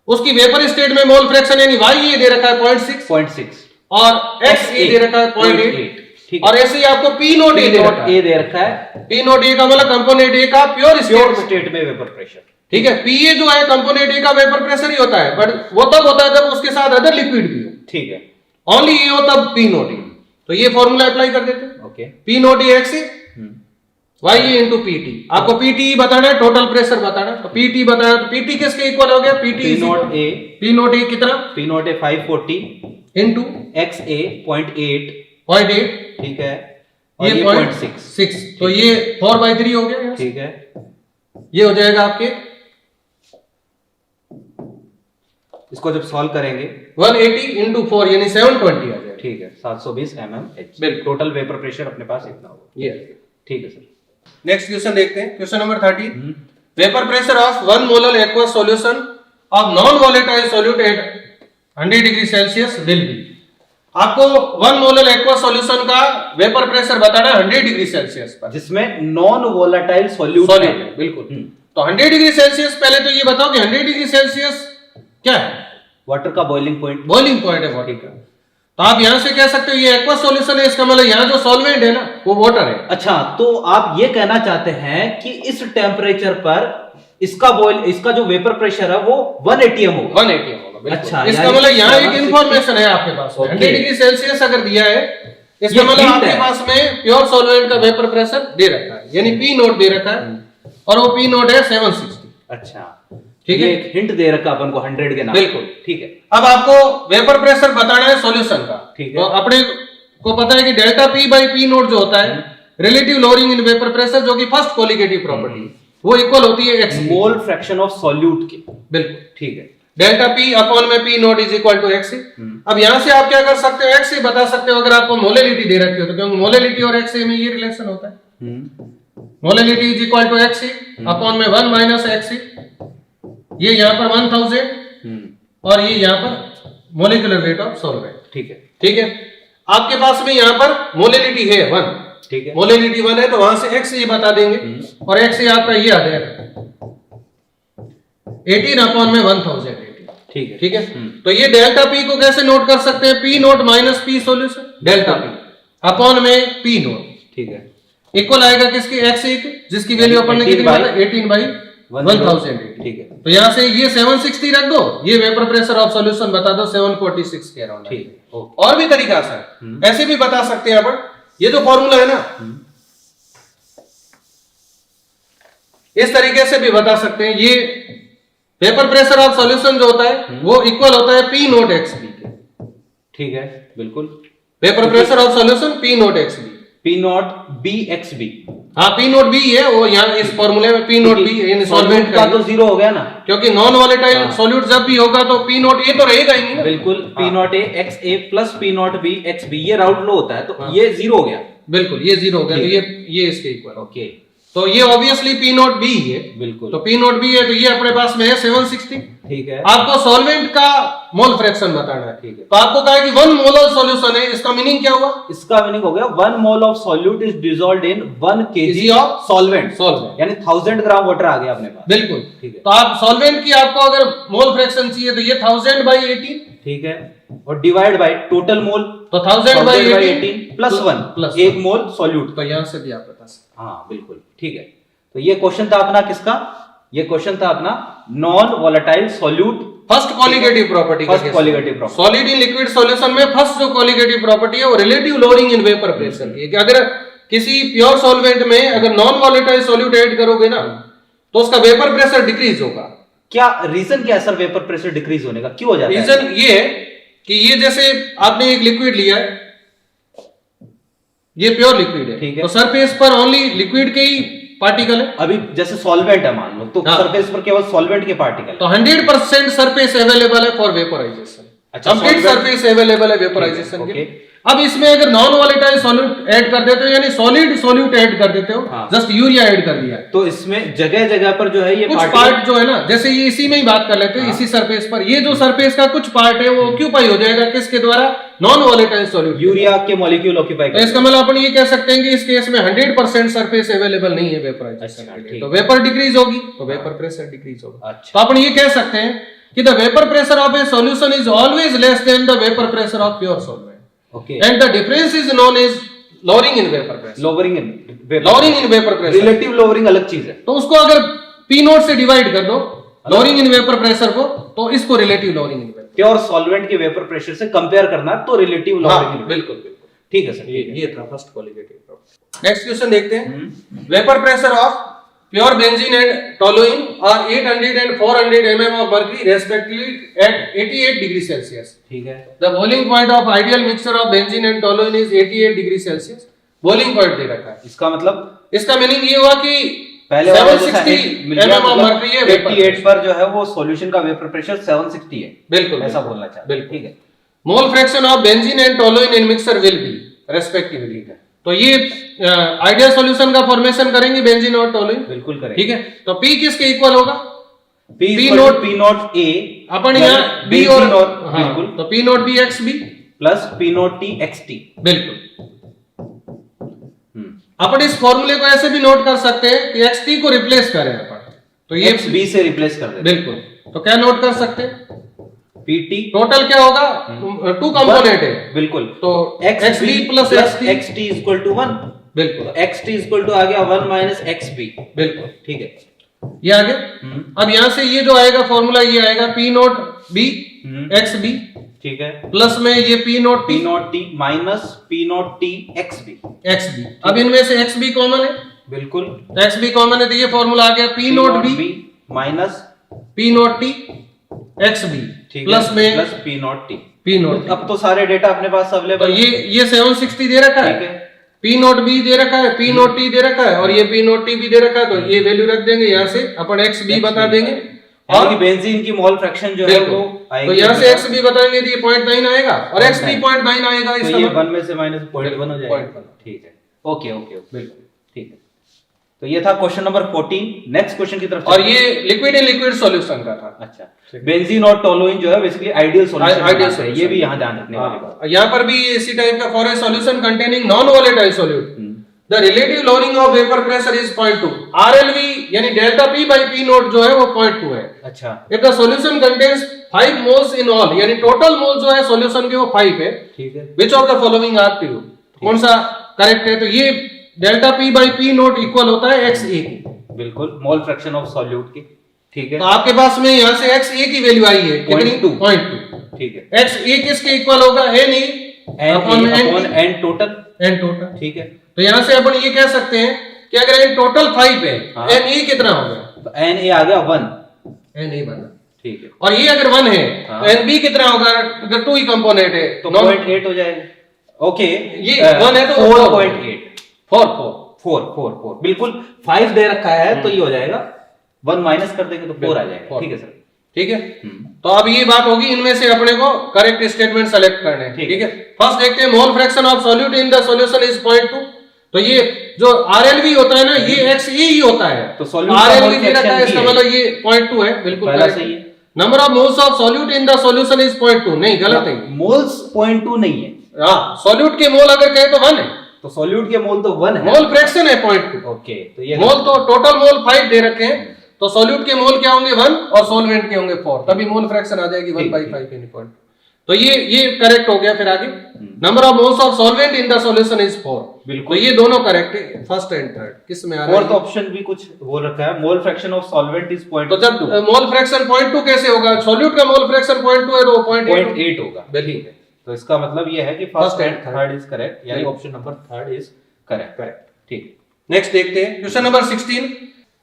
Speaker 1: उसकी वेपर स्टेट में मोल फ्रैक्शन यानी वाई ए दे रखा है 0.6 और एक्स ए दे रखा है 0.8, और ऐसे ही आपको पी नॉट ए
Speaker 2: दे रखा है,
Speaker 1: पी नॉट ए का मतलब कंपोनेंट ए का प्योर
Speaker 2: स्टेट में वेपर प्रेशर,
Speaker 1: ठीक है। पीए जो है कंपोनेंट ए का वेपर प्रेशर ही होता है, बट वो तब होता है जब उसके साथ अदर लिक्विड भी हो,
Speaker 2: ठीक है।
Speaker 1: ओनली ए हो तब पी नॉट ए। तो ये फॉर्मूला अप्लाई कर देते हैं,
Speaker 2: okay,
Speaker 1: P not A X Y A into PT. आपको पीटी बताना है, टोटल प्रेशर बताना है, तो पीटी बताया, तो पीटी किसके इक्वल हो गया, PT
Speaker 2: naught A,
Speaker 1: P not A कितना,
Speaker 2: P not A 540
Speaker 1: into
Speaker 2: x A
Speaker 1: 0.8,
Speaker 2: ठीक है,
Speaker 1: ये 0.6, तो ये 4/3 हो गया,
Speaker 2: ठीक है।
Speaker 1: ये हो जाएगा आपके,
Speaker 2: इसको जब सॉल्व करेंगे
Speaker 1: 180 इंटू 4 यानी 720 आ जाएगा,
Speaker 2: ठीक है, 720 mm
Speaker 1: बिल्कुल।
Speaker 2: टोटल वेपर प्रेशर अपने पास इतना होगा,
Speaker 1: ये
Speaker 2: ठीक है सर।
Speaker 1: नेक्स्ट क्वेश्चन देखते हैं, question number 30। Vapour pressure of 1 molar aqueous solution of non volatile solute at 100 degree Celsius will be. आपको 1 मोलर एक्वस सॉल्यूशन का वेपर प्रेशर बताना है 100 डिग्री सेल्सियस पर,
Speaker 2: जिसमें नॉन वोलेटाइल सॉल्यूट है,
Speaker 1: बिल्कुल। तो 100 डिग्री सेल्सियस, पहले तो ये बताओ कि 100 डिग्री सेल्सियस क्या है,
Speaker 2: वाटर का बॉइलिंग पॉइंट,
Speaker 1: बॉइलिंग पॉइंट है वाटर का। तो आप यहां से कह सकते हो ये एक्वस सॉल्यूशन है, इसका मतलब यहाँ जो सॉल्वेंट है ना वो वाटर है।
Speaker 2: अच्छा, तो आप ये कहना चाहते हैं कि इस टेम्परेचर पर इसका जो वेपर प्रेशर है वो 1 atm होगा,
Speaker 1: 1 atm होगा।
Speaker 2: अच्छा,
Speaker 1: इसका मतलब यहाँ एक इंफॉर्मेशन है आपके पास, 100 डिग्री सेल्सियस अगर दिया है, इसका मतलब आपके पास में प्योर सॉल्वेंट का वेपर प्रेशर दे रखा है, यानी पी नोट दे रखा है, और वो पी नोट है 760।
Speaker 2: अच्छा,
Speaker 1: ठीक है,
Speaker 2: एक हिंट दे रखा अपन को 100 के नाम,
Speaker 1: बिल्कुल
Speaker 2: ठीक है।
Speaker 1: अब आपको वेपर प्रेशर बताना है सॉल्यूशन का,
Speaker 2: ठीक
Speaker 1: तो
Speaker 2: है।
Speaker 1: अपने को पता है कि delta P by P nought जो होता है relative lowering in vapour pressure, जो कि फर्स्ट कोलिगेटिव प्रॉपर्टी, वो इक्वल होती है X
Speaker 2: mole fraction of solute की,
Speaker 1: बिल्कुल
Speaker 2: ठीक है।
Speaker 1: डेल्टा पी अपॉन में P nought is equal to X. अब यहां से आप क्या कर सकते हो, एक्स बता सकते हो अगर आपको मोलेलिटी दे रखी हो तो, क्योंकि मोलेलिटी और एक्स में ये रिलेशन होता है, molality is equal to X upon में 1 माइनस एक्स। ये यहाँ पर 1000 और ये यहाँ पर मोलिकुलर वेट ऑफ सॉल्वेंट,
Speaker 2: ठीक है,
Speaker 1: ठीक है। आपके पास में यहाँ पर मोलेलिटी है 1,
Speaker 2: ठीक है,
Speaker 1: मोलेलिटी 1 है, तो वहां से एक्स ये बता देंगे, और एक्स आपका ये आ जाएगा 18 अपॉन में 1080,
Speaker 2: ठीक है,
Speaker 1: ठीक है। तो ये डेल्टा पी को कैसे नोट कर सकते हैं, P note minus P solution delta P upon में पी नोट,
Speaker 2: ठीक है,
Speaker 1: इक्वल आएगा किसकी, एक्स जिसकी वैल्यू अपन ने कितनी बताई 18/1080,
Speaker 2: ठीक है।
Speaker 1: तो यहां से ये 760 रख दो, ये वेपर प्रेशर ऑफ सॉल्यूशन बता दो 746 के अराउंड,
Speaker 2: ठीक है।
Speaker 1: और भी तरीका सर ऐसे भी बता सकते हैं अपन, ये जो फॉर्मूला है ना इस तरीके से भी बता सकते हैं। ये वेपर प्रेशर ऑफ सॉल्यूशन जो होता है वो इक्वल होता है पी नोट एक्स बी के,
Speaker 2: ठीक है, बिल्कुल।
Speaker 1: Vapour pressure of solution P nought X B,
Speaker 2: P not B X B,
Speaker 1: हाँ, पी नोट बी है वो, यहाँ इस फॉर्मूले में P nought B in solvent
Speaker 2: का तो जीरो हो गया ना,
Speaker 1: क्योंकि नॉन वॉलेटाइल सॉल्यूट जब भी होगा तो पी नोट ए तो रहेगा ही नहीं ना।
Speaker 2: बिल्कुल, P not A X A plus P not B X B, ये राउंड लो होता है, तो ये जीरो हो गया।
Speaker 1: बिल्कुल, ये जीरो हो गया, तो ये इसके इक्वल।
Speaker 2: ओके,
Speaker 1: तो ये ऑब्वियसली पी नोट बी है।
Speaker 2: बिल्कुल,
Speaker 1: तो पी नोट बी है, तो ये अपने पास में है 760।
Speaker 2: ठीक है,
Speaker 1: आपको सॉल्वेंट का मोल फ्रैक्शन बताना है।
Speaker 2: ठीक है,
Speaker 1: तो आपको कहा कि 1 मोल ऑफ सॉल्यूशन है, इसका मीनिंग क्या हुआ?
Speaker 2: इसका मीनिंग हो गया 1 mole of solute is dissolved in 1 KG of solvent, यानी 1000 ग्राम वाटर आ गया अपने पास।
Speaker 1: बिल्कुल,
Speaker 2: ठीक है।
Speaker 1: तो आप सॉल्वेंट की आपको अगर मोल फ्रैक्शन चाहिए तो ये 1000/18,
Speaker 2: ठीक है, और डिवाइड बाय टोटल मोल,
Speaker 1: तो 1000/18
Speaker 2: प्लस 1 1 मोल सॉल्यूट।
Speaker 1: तो यहां से भी आप बता सकते।
Speaker 2: हाँ बिल्कुल, ठीक है। तो ये क्वेश्चन था अपना किसका? ये क्वेश्चन था अपना non volatile solute,
Speaker 1: first colligative property.
Speaker 2: First colligative property,
Speaker 1: solid in liquid solution में फर्स्ट जो कॉलिगेटिव प्रॉपर्टी है वो relative lowering in vapour pressure की है कि अगर किसी प्योर सॉल्वेंट में अगर नॉन वॉलेटाइल सॉल्यूट ऐड करोगे ना तो उसका वेपर प्रेशर डिक्रीज होगा।
Speaker 2: क्या रीजन क्या है सर वेपर प्रेशर डिक्रीज होने का, क्यों हो जाता है?
Speaker 1: रीजन ये है कि ये जैसे आपने एक लिक्विड लिया है, ये प्योर लिक्विड है,
Speaker 2: ठीक है,
Speaker 1: तो सरफेस पर ओनली लिक्विड के ही पार्टिकल है।
Speaker 2: अभी जैसे सॉल्वेंट है मान लो, तो सरफेस पर केवल सॉल्वेंट के पार्टिकल,
Speaker 1: तो 100% सरफेस अवेलेबल है फॉर वेपोराइजेशन।
Speaker 2: अच्छा,
Speaker 1: कंप्लीट सरफेस अवेलेबल है वेपोराइजेशन के लिए। अब इसमें अगर नॉन वॉलेटाइल सॉल्यूट ऐड कर देते हो, यानी सॉलिड सॉल्यूट ऐड कर देते हो, जस्ट यूरिया ऐड कर दिया,
Speaker 2: तो इसमें जगह जगह पर जो है ये
Speaker 1: कुछ पार्ट जो है ना, जैसे ये इसी में ही बात कर लेते हैं, इसी सरफेस पर ये जो सरफेस का कुछ पार्ट है वो ऑक्यूपाई हो जाएगा किसके द्वारा? नॉन वॉलेटाइल सॉल्यूट,
Speaker 2: यूरिया के मॉलिक्यूल ऑक्यूपाई
Speaker 1: तो इसका मतलब अपन ये कह सकते हैं कि इस केस में 100% सरफेस अवेलेबल नहीं है वेपोराइजेशन के लिए, तो वेपर डिक्रीज होगी, तो वेपर प्रेशर डिक्रीज होगा। तो अपन ये कह सकते हैं कि the vapour pressure of A solution is always less than the vapour pressure of pure solvent, and the difference is known as lowering in vapor pressure।
Speaker 2: lowering in
Speaker 1: vapor pressure,
Speaker 2: relative lowering अलग चीज है।
Speaker 1: तो उसको अगर P नोट से डिवाइड कर दो lowering in vapor pressure को, तो इसको relative lowering in vapor,
Speaker 2: pure solvent के वेपर प्रेशर से कंपेयर करना तो रिलेटिव लॉवरिंग।
Speaker 1: बिल्कुल बिल्कुल,
Speaker 2: ठीक है सर,
Speaker 1: ये था first qualitative property. Next question देखते हैं। Vapour pressure of pure benzene and toluene are 800 and 400 mm of mercury respectively at 88 degree Celsius.
Speaker 2: ठीक है,
Speaker 1: the boiling point of ideal mixture of benzene and toluene is 88 degree Celsius. Boiling point दे रखा है,
Speaker 2: इसका मतलब,
Speaker 1: इसका मीनिंग ये हुआ कि
Speaker 2: पहले
Speaker 1: 760 mm of mercury है,
Speaker 2: 88 पर जो है वो सॉल्यूशन का वेपर प्रेशर 760 है।
Speaker 1: बिल्कुल,
Speaker 2: ऐसा बोलना चाहते हैं। ठीक है,
Speaker 1: mole fraction of benzene and toluene in mixture will be respectively. तो ये आइडियल सॉल्यूशन का फॉर्मेशन करेंगे बेंजीन और टोलुइन,
Speaker 2: बिल्कुल करेंगे।
Speaker 1: ठीक है, तो P किसके इक्वल होगा?
Speaker 2: P नोट A
Speaker 1: अपन यहाँ B और
Speaker 2: बिल्कुल,
Speaker 1: तो P naught B X B
Speaker 2: plus P naught T X T.
Speaker 1: बिल्कुल, अपन इस फॉर्मूले को ऐसे भी नोट कर सकते हैं कि एक्स टी को रिप्लेस करें अपन, तो ये
Speaker 2: एक्स बी से रिप्लेस कर देते।
Speaker 1: बिल्कुल, तो क्या नोट कर सकते हैं?
Speaker 2: PT
Speaker 1: टोटल क्या होगा? 2 कंपोनेंट है,
Speaker 2: बिल्कुल,
Speaker 1: तो X B plus
Speaker 2: X T equal to 1।
Speaker 1: बिल्कुल,
Speaker 2: तो एक्स टी इक्वल टू आ गया 1 माइनस एक्स बी।
Speaker 1: बिल्कुल,
Speaker 2: ठीक है,
Speaker 1: ये आ गया। अब यहां से ये जो आएगा फॉर्मूला, ये आएगा P naught B X B,
Speaker 2: ठीक है,
Speaker 1: प्लस में ये P naught
Speaker 2: T minus P naught T x B.
Speaker 1: अब इनमें से एक्स बी कॉमन है,
Speaker 2: बिल्कुल,
Speaker 1: एक्स बी कॉमन है, तो ये फॉर्मूला आ गया P naught B
Speaker 2: minus
Speaker 1: P naught T x B, plus में
Speaker 2: plus P naught T।
Speaker 1: P naught.
Speaker 2: अब तो सारे डेटा अपने पास अवेलेबल,
Speaker 1: तो ये 760 दे रखा है, P नोट B दे रखा है, P नोट T दे रखा है, और ये P नोट T भी दे रखा है, तो ये वैल्यू रख देंगे, यहाँ से अपन एक्स बी बता देंगे,
Speaker 2: और बेंजीन की मोल फ्रैक्शन जो है वो आएगी,
Speaker 1: तो यहाँ से एक्स बी बताएंगे तो ये 0.9 आएगा, और एक्स बी 0.9 आएगा,
Speaker 2: तो ये 1 में से माइनस 0.1 हो जाएगा। ठीक है, ओके, बिल्कुल ठीक है। तो ये था क्वेश्चन नंबर 14। नेक्स्ट क्वेश्चन की तरफ,
Speaker 1: और ये लिक्विड इन लिक्विड सॉल्यूशन का था।
Speaker 2: अच्छा, बेंजीन और टोलुइन जो है बेसिकली आइडियल सॉल्यूशन है, ये भी यहाँ ध्यान रखने वाली बात।
Speaker 1: यहाँ पर भी इसी टाइप का, for a solution containing non volatile solute the relative lowering of vapour pressure is 0.2। RLV यानी delta P by P naught जो है वो 0.2 है।
Speaker 2: अच्छा,
Speaker 1: if the solution contains 5 moles in all, यानी टोटल मोल जो है सॉल्यूशन के वो 5 है, ठीक है, which of the following are true, कौन सा करेक्ट है? तो ये delta P by P naught equal होता है XA की,
Speaker 2: बिल्कुल, मोल फ्रैक्शन ऑफ सॉल्यूट की। ठीक है,
Speaker 1: तो आपके पास में यहाँ से XA की वैल्यू आई है कितनी? 0.2।
Speaker 2: ठीक है,
Speaker 1: XA किसके इक्वल होगा? NA
Speaker 2: upon N total. ठीक है,
Speaker 1: तो यहाँ से अपन ये कह सकते हैं कि अगर N टोटल 5 है, NA कितना हो गया?
Speaker 2: तो NA आ गया 1,
Speaker 1: NA बना।
Speaker 2: ठीक है,
Speaker 1: और ये अगर 1 है तो NB कितना होगा? अगर 2 ही कंपोनेंट है
Speaker 2: तो 0.8 हो जाएगा। ओके,
Speaker 1: ये 1 है तो
Speaker 2: 4.8, 4 बिल्कुल 5 दे रखा है तो ये हो जाएगा 1 माइनस कर देंगे तो 4 आ जाएगा। ठीक है सर,
Speaker 1: ठीक है। तो अब ये बात होगी, इनमें से अपने को करेक्ट स्टेटमेंट सेलेक्ट करने हैं। ठीक है, फर्स्ट देखते हैं मोल fraction of solute in the solution is 0.2। तो ये जो RLV होता है ना, ये XE ही होता है।
Speaker 2: तो सॉल्यूट
Speaker 1: RLV दे रखा है, इसका मतलब ये 0.2 है, बिल्कुल
Speaker 2: सही है।
Speaker 1: Number of moles of solute in the solution is 0.2, नहीं गलत है,
Speaker 2: मोल्स 0.2 नहीं है।
Speaker 1: हाँ, सॉल्यूट के मोल अगर कहे तो 1 है,
Speaker 2: तो सॉल्यूट के मोल तो 1 है,
Speaker 1: मोल फ्रैक्शन है 0.2।
Speaker 2: ओके, तो ये
Speaker 1: मोल तो टोटल मोल 5 दे रखे हैं, तो सॉल्यूट के मोल क्या होंगे 1 और सॉल्वेंट के होंगे 4, तभी मोल फ्रैक्शन आ जाएगी 1/5 इन इक्वल। तो ये करेक्ट हो गया। फिर आगे number of moles of solvent in the solution is 4,
Speaker 2: बिल्कुल।
Speaker 1: तो ये दोनों करेक्ट है, फर्स्ट एंड थर्ड। किस में आ रहा है?
Speaker 2: फोर्थ ऑप्शन भी कुछ बोल रखा है, mole fraction of solvent is 0.2।
Speaker 1: तो जब मोल फ्रैक्शन 0.2 कैसे होगा? सॉल्यूट का मोल फ्रैक्शन 0.2 है तो 0.8
Speaker 2: होगा।
Speaker 1: बिल्कुल है।
Speaker 2: तो इसका मतलब ये है कि first and
Speaker 1: First and
Speaker 2: third is correct, यानी
Speaker 1: Right.
Speaker 2: Option number third is correct. ठीक,
Speaker 1: नेक्स्ट देखते हैं question number 16।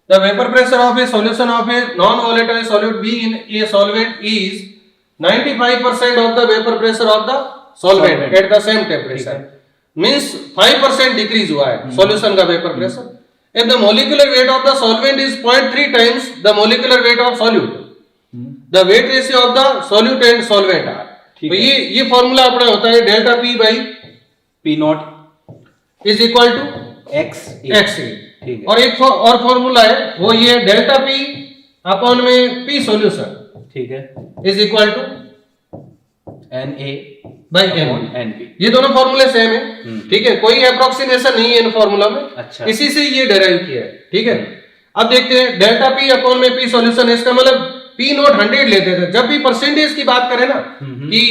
Speaker 1: The vapour pressure of A solution of a non volatile solute be in a solvent is 95% of the vapour pressure of the solvent at the same temperature, means 5% decrease हुआ है सॉल्यूशन का vapour pressure. If the molecular weight of the solvent is 0.3 times the molecular weight of solute, the weight ratio of the solute and solvent are. तो ये फॉर्मूला अपना होता है delta P by
Speaker 2: P naught
Speaker 1: is equal to
Speaker 2: X.
Speaker 1: ठीक है, और एक और फॉर्मूला है, वो ये डेल्टा P अपॉन में P सॉल्यूशन, ठीक है, is equal to
Speaker 2: Na
Speaker 1: by NB। ये दोनों फॉर्मूले सेम है। ठीक है, कोई अप्रोक्सीमेशन नहीं है इन फॉर्मूला में।
Speaker 2: अच्छा,
Speaker 1: इसी से ये डेराइव किया है। ठीक है, अब देखते हैं डेल्टा P अपॉन में P सॉल्यूशन, इसका मतलब P नोट 100 लेते थे। जब भी परसेंटेज की बात करें ना कि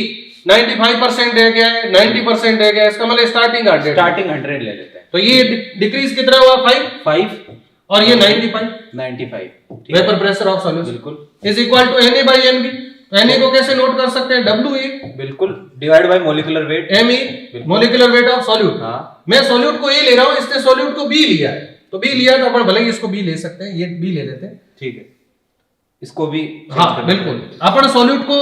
Speaker 1: 95% रह गया है, 90% रह गया है, इसका मतलब स्टार्टिंग 100
Speaker 2: ले लेते हैं।
Speaker 1: तो ये डिक्रीज कितना हुआ? 5 और ये 95 वेपर प्रेशर ऑफ सॉल्यूशन
Speaker 2: बिल्कुल
Speaker 1: is equal to Na by Nb। Na को कैसे नोट कर सकते हैं? WA
Speaker 2: बिल्कुल divide by molecular weight,
Speaker 1: Me molecular weight of solute. मैं सॉल्यूट को A ले रहा हूं, इसने सॉल्यूट को B लिया है, तो B लिया तो अपन भले ही इसको B ले सकते हैं, ये B ले लेते हैं।
Speaker 2: ठीक है, इसको भी
Speaker 1: हाँ बिल्कुल, अपन सॉल्यूट को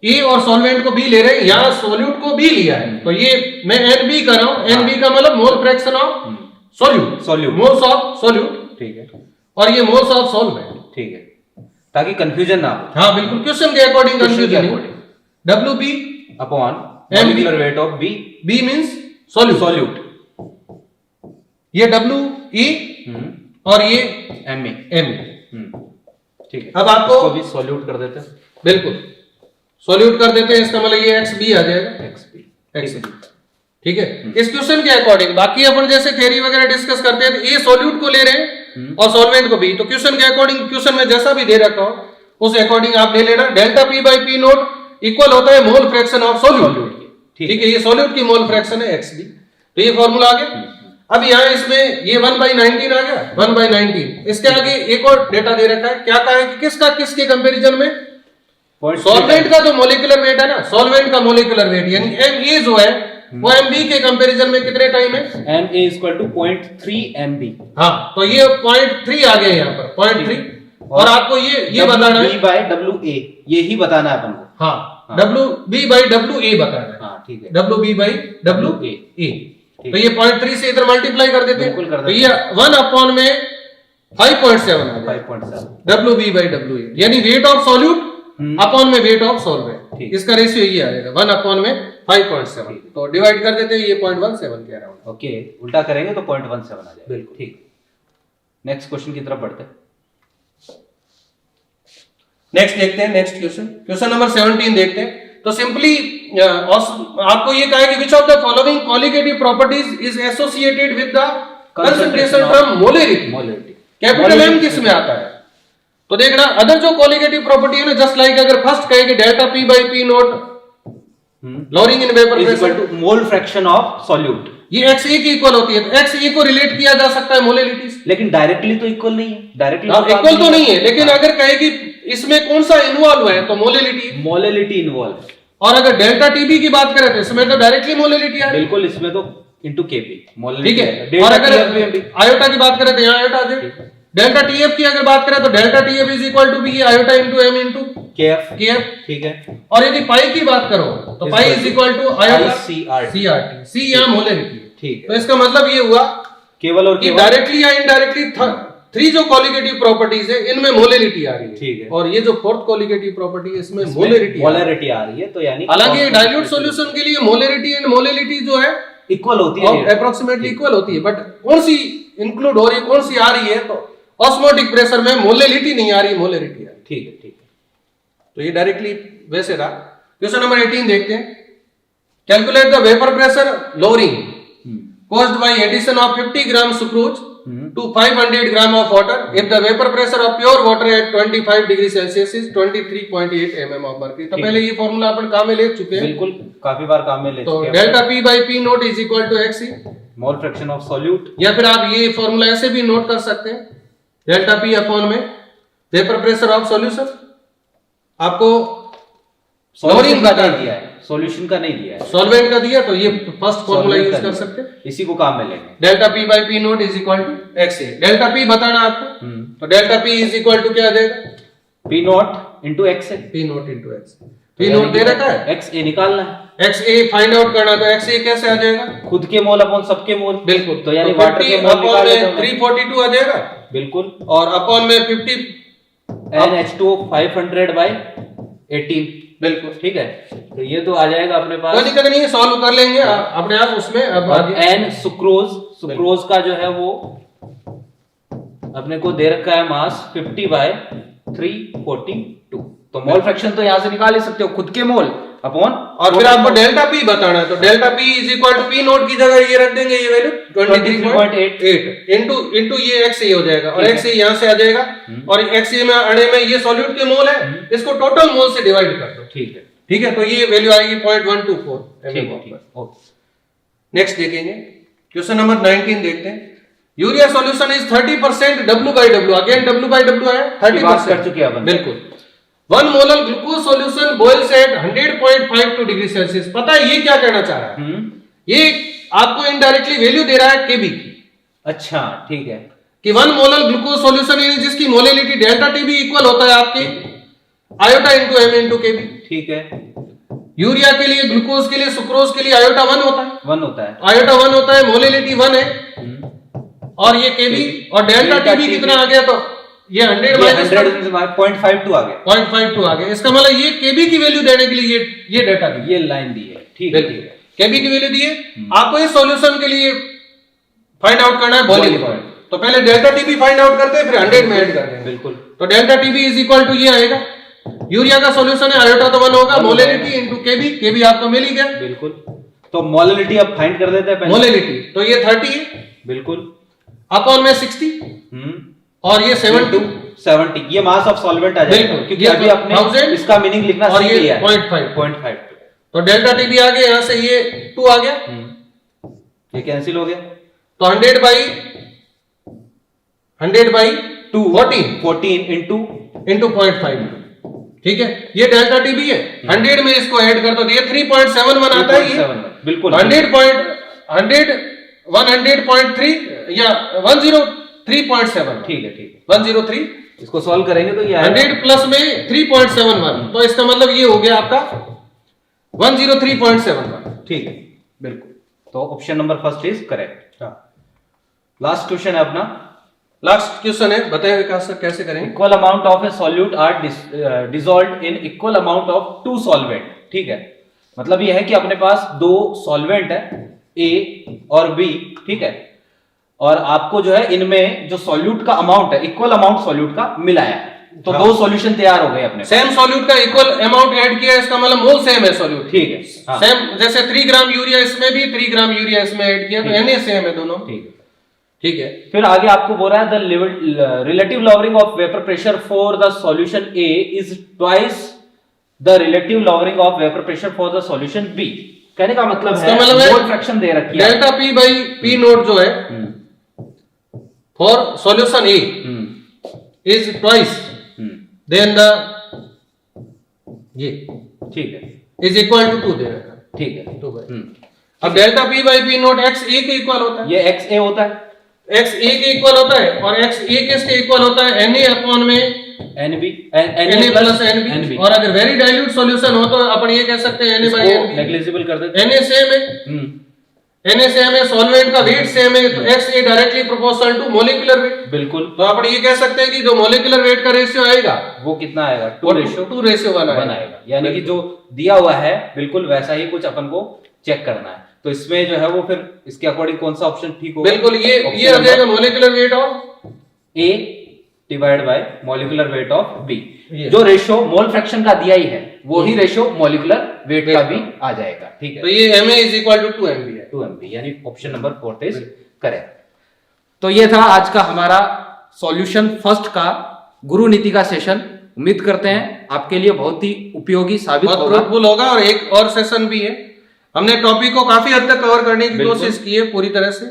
Speaker 1: A और सॉल्वेंट को B ले रहे हैं, यहाँ सॉल्यूट को B लिया है, तो ये मैं NB कर रहा हूँ। NB का मतलब मोल fraction of solute, moles of solute. ठीक है, और ये मोल्स ऑफ सॉल्वेंट। ठीक है,
Speaker 2: ताकि कंफ्यूजन ना हो।
Speaker 1: हाँ बिल्कुल, क्वेश्चन के अकॉर्डिंग कंफ्यूजन नहीं। WB
Speaker 2: upon molecular weight of B
Speaker 1: means solute, ये WE और ये ME। ठीक है, अब आपको
Speaker 2: भी सॉल्यूट कर देते हैं।
Speaker 1: बिल्कुल सॉल्यूट कर देते हैं, इसका मतलब ये XB आ जाएगा, XB। ठीक है, इस क्वेश्चन के अकॉर्डिंग। बाकी अपन जैसे थ्योरी वगैरह डिस्कस करते हैं तो ये सॉल्यूट को ले रहे हैं और सॉल्वेंट को भी, तो क्वेश्चन के अकॉर्डिंग, क्वेश्चन में जैसा भी दे रखा हो उस अकॉर्डिंग आप ले लेना। Delta P by P naught equal होता है मोल फ्रैक्शन ऑफ सॉल्यूट। ठीक है, ये सॉल्यूट की मोल फ्रैक्शन है XB। तो ये फॉर्मूला आ गया। अब यहाँ इसमें ये 1/19 आ गया, 1/19। इसके आगे एक और डेटा दे रखा है, क्या कहा है कि किसका किसके कंपैरिजन में? सॉल्वेंट का जो मोलिकुलर वेट है ना, सॉल्वेंट का मोलिकुलर वेट यानी Ma जो है वो Mb के कंपैरिजन में कितने टाइम है?
Speaker 2: Na equal to 0.3 Mb।
Speaker 1: हाँ, तो ये 0.3 आ गया यहाँ पर, 0.3। और आपको ये बताना है
Speaker 2: WB बाय WA, ये ही बताना है अपन को।
Speaker 1: हाँ, WB बाई WA बताना है।
Speaker 2: हाँ ठीक है,
Speaker 1: WB बाई WA। तो ये 0.3 से इधर मल्टीप्लाई कर देते हैं, तो ये 1 अपॉन में 5.7 आ जाएगा,
Speaker 2: 5.7
Speaker 1: WB बाई WA, यानी वेट ऑफ सॉल्यूट अपॉन में वेट ऑफ सॉल्वेंट। इसका रेशियो ये आएगा 1 अपॉन में 5.7। तो डिवाइड कर देते हैं, ये 0.17 के अराउंड।
Speaker 2: ओके, उल्टा करेंगे तो 0.17 आ जाएगा।
Speaker 1: बिल्कुल
Speaker 2: ठीक, नेक्स्ट क्वेश्चन की तरफ बढ़ते हैं।
Speaker 1: नेक्स्ट देखते हैं, नेक्स्ट क्वेश्चन, क्वेश्चन नंबर 17 देखते हैं। तो सिंपली आपको ये कहा है कि विच of the following colligative properties is associated with the concentration term molarity. Capital M किस में आता है? तो देखना, अदर जो कॉलिगेटिव प्रॉपर्टी है ना, जस्ट लाइक अगर फर्स्ट कहे कि delta P by P note lowering in vapour pressure
Speaker 2: mole fraction of solute,
Speaker 1: ये XA की इक्वल होती है, तो XA को रिलेट किया जा सकता है मोलरिटी से।
Speaker 2: लेकिन डायरेक्टली तो इक्वल नहीं है, डायरेक्टली
Speaker 1: इक्वल तो नहीं है, लेकिन अगर कहे कि इसमें कौन सा इन्वॉल्व है तो मोलरिटी
Speaker 2: इन्वॉल्व।
Speaker 1: और अगर डेल्टा TB की बात करें तो इसमें तो डायरेक्टली मोलरिटी आ रही है।
Speaker 2: बिल्कुल, इसमें तो इनटू Kb
Speaker 1: ठीक है, और अगर आयोटा की बात करें तो यहाँ आयोटा आ जाए। डेल्टा TF की अगर बात करें तो delta TF is equal to B iota into M into KF। ठीक है, और यदि पाई की बात करो तो pi is equal to iota CRT। C यहाँ मोलरिटी है। ठीक है, तो इसका मतलब ये हुआ
Speaker 2: केवल और केवल
Speaker 1: डायरेक्टली या इनडायरेक्टली थ्री जो कॉलिगेटिव प्रॉपर्टीज है इनमें मोलरिटी आ रही है,
Speaker 2: ठीक है,
Speaker 1: और ये जो फोर्थ कॉलिगेटिव प्रॉपर्टी है इसमें मोलरिटी
Speaker 2: आ रही है। तो यानी
Speaker 1: हालांकि डाइल्यूट सॉल्यूशन के लिए मोलरिटी एंड मोलरिटी जो है
Speaker 2: इक्वल होती है,
Speaker 1: अप्रोक्सीमेटली इक्वल होती है, बट कौन सी इंक्लूड हो रही है, कौन सी आ रही है, तो ऑस्मोटिक प्रेशर में मोलरिटी नहीं आ रही, मोलरिटी आ रही है।
Speaker 2: ठीक है, ठीक है।
Speaker 1: तो ये डायरेक्टली वैसे रहा। क्वेश्चन नंबर 18 देखते हैं। Calculate the vapour pressure lowering caused by addition of 50 gram sucrose to 500 gram of water if the vapor pressure of pure water at 25 degree Celsius is 23.8 mm of mercury। तो पहले ये फॉर्मूला अपन काम में ले चुके हैं,
Speaker 2: बिल्कुल काफी बार काम में ले
Speaker 1: तो
Speaker 2: चुके हैं।
Speaker 1: Delta P by P naught is equal to XE,
Speaker 2: mole fraction of solute,
Speaker 1: या फिर आप ये फॉर्मूला ऐसे भी नोट कर सकते हैं, डेल्टा P अपॉन में वेपर प्रेशर ऑफ सॉल्यूशन। आपको
Speaker 2: सॉल्यूशन का नहीं दिया है, सॉल्यूशन का नहीं दिया है,
Speaker 1: सॉल्वेंट का दिया, तो ये फर्स्ट फॉर्मूला यूज कर सकते हैं,
Speaker 2: इसी को काम में लेंगे।
Speaker 1: Delta P by P naught is equal to XA। Delta P बताना आपको, तो delta P is equal to क्या आ जाएगा,
Speaker 2: P नॉट इंटू एक्स है,
Speaker 1: P naught into x. P naught दे रखा है,
Speaker 2: एक्स ए निकालना है,
Speaker 1: XA फाइंड आउट करना, तो XA कैसे आ जाएगा,
Speaker 2: खुद के मोल अपॉन सबके मोल,
Speaker 1: बिल्कुल,
Speaker 2: तो यानी वाटर के मोल
Speaker 1: अपॉन में 342 आ जाएगा,
Speaker 2: बिल्कुल,
Speaker 1: और अपॉन में 50
Speaker 2: NH2 500 by 18,
Speaker 1: बिल्कुल,
Speaker 2: ठीक है। तो ये तो आ जाएगा अपने पास,
Speaker 1: कोई दिक्कत नहीं है, सॉल्व कर लेंगे अपने आप उसमें। अब
Speaker 2: एन सुक्रोज का जो है वो अपने को दे रखा है मास 50 by 342, तो मोल फ्रैक्शन तो यहां से निकाल ही सकते हो, खुद के मोल अपॉन,
Speaker 1: और फिर आपको डेल्टा P बताना है, तो delta P is equal to P naught की जगह ये रख देंगे, ये वैल्यू 23.8 इनटू ये XA हो जाएगा, और XA यहां से आ जाएगा, और XA में आने में ये सॉल्यूट के मोल है, इसको टोटल मोल से डिवाइड कर दो,
Speaker 2: ठीक है,
Speaker 1: ठीक है, तो ये वैल्यू आएगी 0.124
Speaker 2: ठीक है।
Speaker 1: नेक्स्ट देखेंगे, क्वेश्चन नंबर 19 देखते हैं। Urea solution is 30% W/W, again W/W है, 30%
Speaker 2: कर चुके हैं अपन,
Speaker 1: बिल्कुल। 1 molar glucose solution boils at 100.52 degree Celsius. पता है ये क्या कहना चाह रहा है, ये आपको इनडायरेक्टली वैल्यू दे रहा है Kb की।
Speaker 2: अच्छा, ठीक है,
Speaker 1: कि 1 मोलर ग्लूकोज सॉल्यूशन जिसकी मोलरिटी डेल्टा Tb इक्वल होता है आपके iota into M into Kb,
Speaker 2: ठीक है।
Speaker 1: यूरिया के लिए, ग्लूकोज के लिए, सुक्रोज के लिए आयोटा 1 होता है,
Speaker 2: 1 होता है,
Speaker 1: आयोटा 1 होता है, मोलरिटी 1 है, और ये Kb और डेल्टा Tb कितना आ गया, तो ये 100 माइनस
Speaker 2: 0.52 आ गया,
Speaker 1: 0.52 आ गया। इसका मतलब ये Kb की वैल्यू देने के लिए ये डाटा दी,
Speaker 2: ये लाइन दी है, ठीक है, ठीक है।
Speaker 1: Kb की वैल्यू दी है, आपको इस सॉल्यूशन के लिए फाइंड आउट करना है बॉइलिंग पॉइंट, तो पहले डेल्टा Tb फाइंड आउट करते हैं, फिर 100 में ऐड करते हैं,
Speaker 2: बिल्कुल।
Speaker 1: तो delta Tb is equal to ये आएगा, यूरिया का सॉल्यूशन है, आयोटा तो 1 होगा, मोलरिटी इनटू Kb, Kb आपको मिल ही गया,
Speaker 2: बिल्कुल। तो मोलरिटी अब फाइंड कर देते हैं पहले,
Speaker 1: मोलरिटी तो ये 30 है,
Speaker 2: बिल्कुल,
Speaker 1: अपॉन में 60, और ये
Speaker 2: 70, ये मास ऑफ सॉल्वेंट आ जाएगा, क्योंकि अभी अपने इसका मीनिंग लिखना
Speaker 1: और
Speaker 2: सीख
Speaker 1: ये
Speaker 2: लिया है,
Speaker 1: 0.5, तो डेल्टा Tb आ गया, यहां से ये 2 आ गया,
Speaker 2: ये कैंसिल हो गया,
Speaker 1: तो 100 बाई 2 14 इंटू 0.5, ठीक है, ये डेल्टा Tb है, 100 में इसको ऐड कर दो तो ये 3.71 आता है, ये
Speaker 2: बिल्कुल
Speaker 1: 100.3 या 103.7,
Speaker 2: ठीक है, ठीक है,
Speaker 1: 103,
Speaker 2: इसको सॉल्व करेंगे तो ये
Speaker 1: 100 प्लस में 3.71, तो इसका मतलब ये हो गया आपका 103.71,
Speaker 2: ठीक है, बिल्कुल। तो option number first is correct. Last question है अपना,
Speaker 1: लास्ट क्वेश्चन है, बताइए कैसे करेंगे।
Speaker 2: Equal amount of a solute are dissolved in equal amount of 2 solvent, ठीक है, मतलब ये है कि अपने पास 2 सॉल्वेंट है, A और B, ठीक है, और आपको जो है इनमें जो सॉल्यूट का अमाउंट है, इक्वल अमाउंट सॉल्यूट का मिलाया है, तो 2 सॉल्यूशन तैयार हो गए अपने,
Speaker 1: सेम सॉल्यूट का इक्वल अमाउंट ऐड किया, इसका मतलब मोल सेम है सॉल्यूट, ठीक है, सेम, जैसे 3 ग्राम यूरिया इसमें भी 3 ग्राम यूरिया इसमें ऐड किया, तो Na सेम है दोनों, ठीक है, ठीक है।
Speaker 2: फिर आगे आपको बोल रहा है the relative lowering of vapour pressure for the solution A is twice the relative lowering of vapour pressure for the solution B। कहने का मतलब है मोल फ्रैक्शन दे रखी है,
Speaker 1: delta P by P naught जो है for solution A is twice than the ये, ठीक है, इज इक्वल टू 2 दे रखा है, ठीक है, 2 बाई, अब delta P by P note XA के इक्वल होता है,
Speaker 2: ये XA होता है,
Speaker 1: XA के इक्वल होता है, और XA किसके इक्वल होता है, Na अपॉन में NB, Na प्लस NB, और अगर वेरी डाइल्यूट सॉल्यूशन हो तो अपन ये कह सकते हैं Na बाई NB,
Speaker 2: नेग्लिजिबल कर देते हैं,
Speaker 1: Na सेम है, NaCl सॉल्वेंट का वेट सेम है, तो X A directly proportional to molecular weight.
Speaker 2: बिल्कुल।
Speaker 1: तो आप ये कह सकते हैं कि जो मोलिकुलर वेट का रेशियो आएगा
Speaker 2: वो कितना आएगा?
Speaker 1: 2:1
Speaker 2: आएगा। यानी कि जो दिया हुआ है बिल्कुल वैसा ही कुछ अपन को चेक करना है। तो इसमें जो है वो फिर इसके अकॉर्डिंग कौन सा ऑप्शन ठीक होगा?
Speaker 1: बिल्कुल ये आ जाएगा molecular weight of
Speaker 2: A divide by molecular weight of B। जो रेशियो मोल फ्रैक्शन का दिया ही है वो ही रेशियो मोलिकुलर वेट का भी आ जाएगा। ठीक है,
Speaker 1: तो ये Ma is equal to 2 MB है।
Speaker 2: 2 MB, यानी ऑप्शन नंबर 4 इज करेक्ट। तो ये था आज का हमारा सॉल्यूशन फर्स्ट का गुरु नीति का सेशन। उम्मीद करते हैं आपके लिए बहुत ही उपयोगी साबित
Speaker 1: बहुत
Speaker 2: होगा।
Speaker 1: फ्रूटफुल होगा। और एक और सेशन भी है, हमने टॉपिक को काफी हद तक कवर करने की कोशिश की है पूरी तरह से।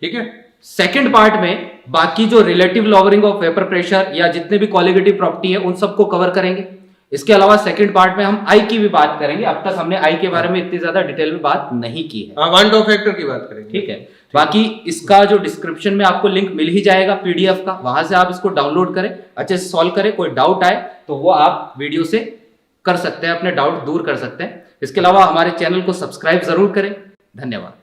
Speaker 1: ठीक है,
Speaker 2: सेकंड पार्ट में बाकी जो relative lowering of vapour pressure या जितने भी कोलिगेटिव प्रॉपर्टी है उन सबको कवर करेंगे। इसके अलावा सेकंड पार्ट में हम आई की भी बात करेंगे। अब तक हमने आई के बारे में इतनी ज्यादा डिटेल में बात नहीं की है।
Speaker 1: वन डॉ फैक्टर की बात करेंगे।
Speaker 2: ठीक है, बाकी इसका जो डिस्क्रिप्शन में आपको लिंक मिल ही जाएगा पीडीएफ का, वहां से आप इसको डाउनलोड करें, अच्छे से सॉल्व करें। कोई डाउट आए तो वो आप वीडियो से कर सकते हैं, अपने डाउट दूर कर सकते हैं। इसके अलावा हमारे चैनल को सब्सक्राइब जरूर करें। धन्यवाद।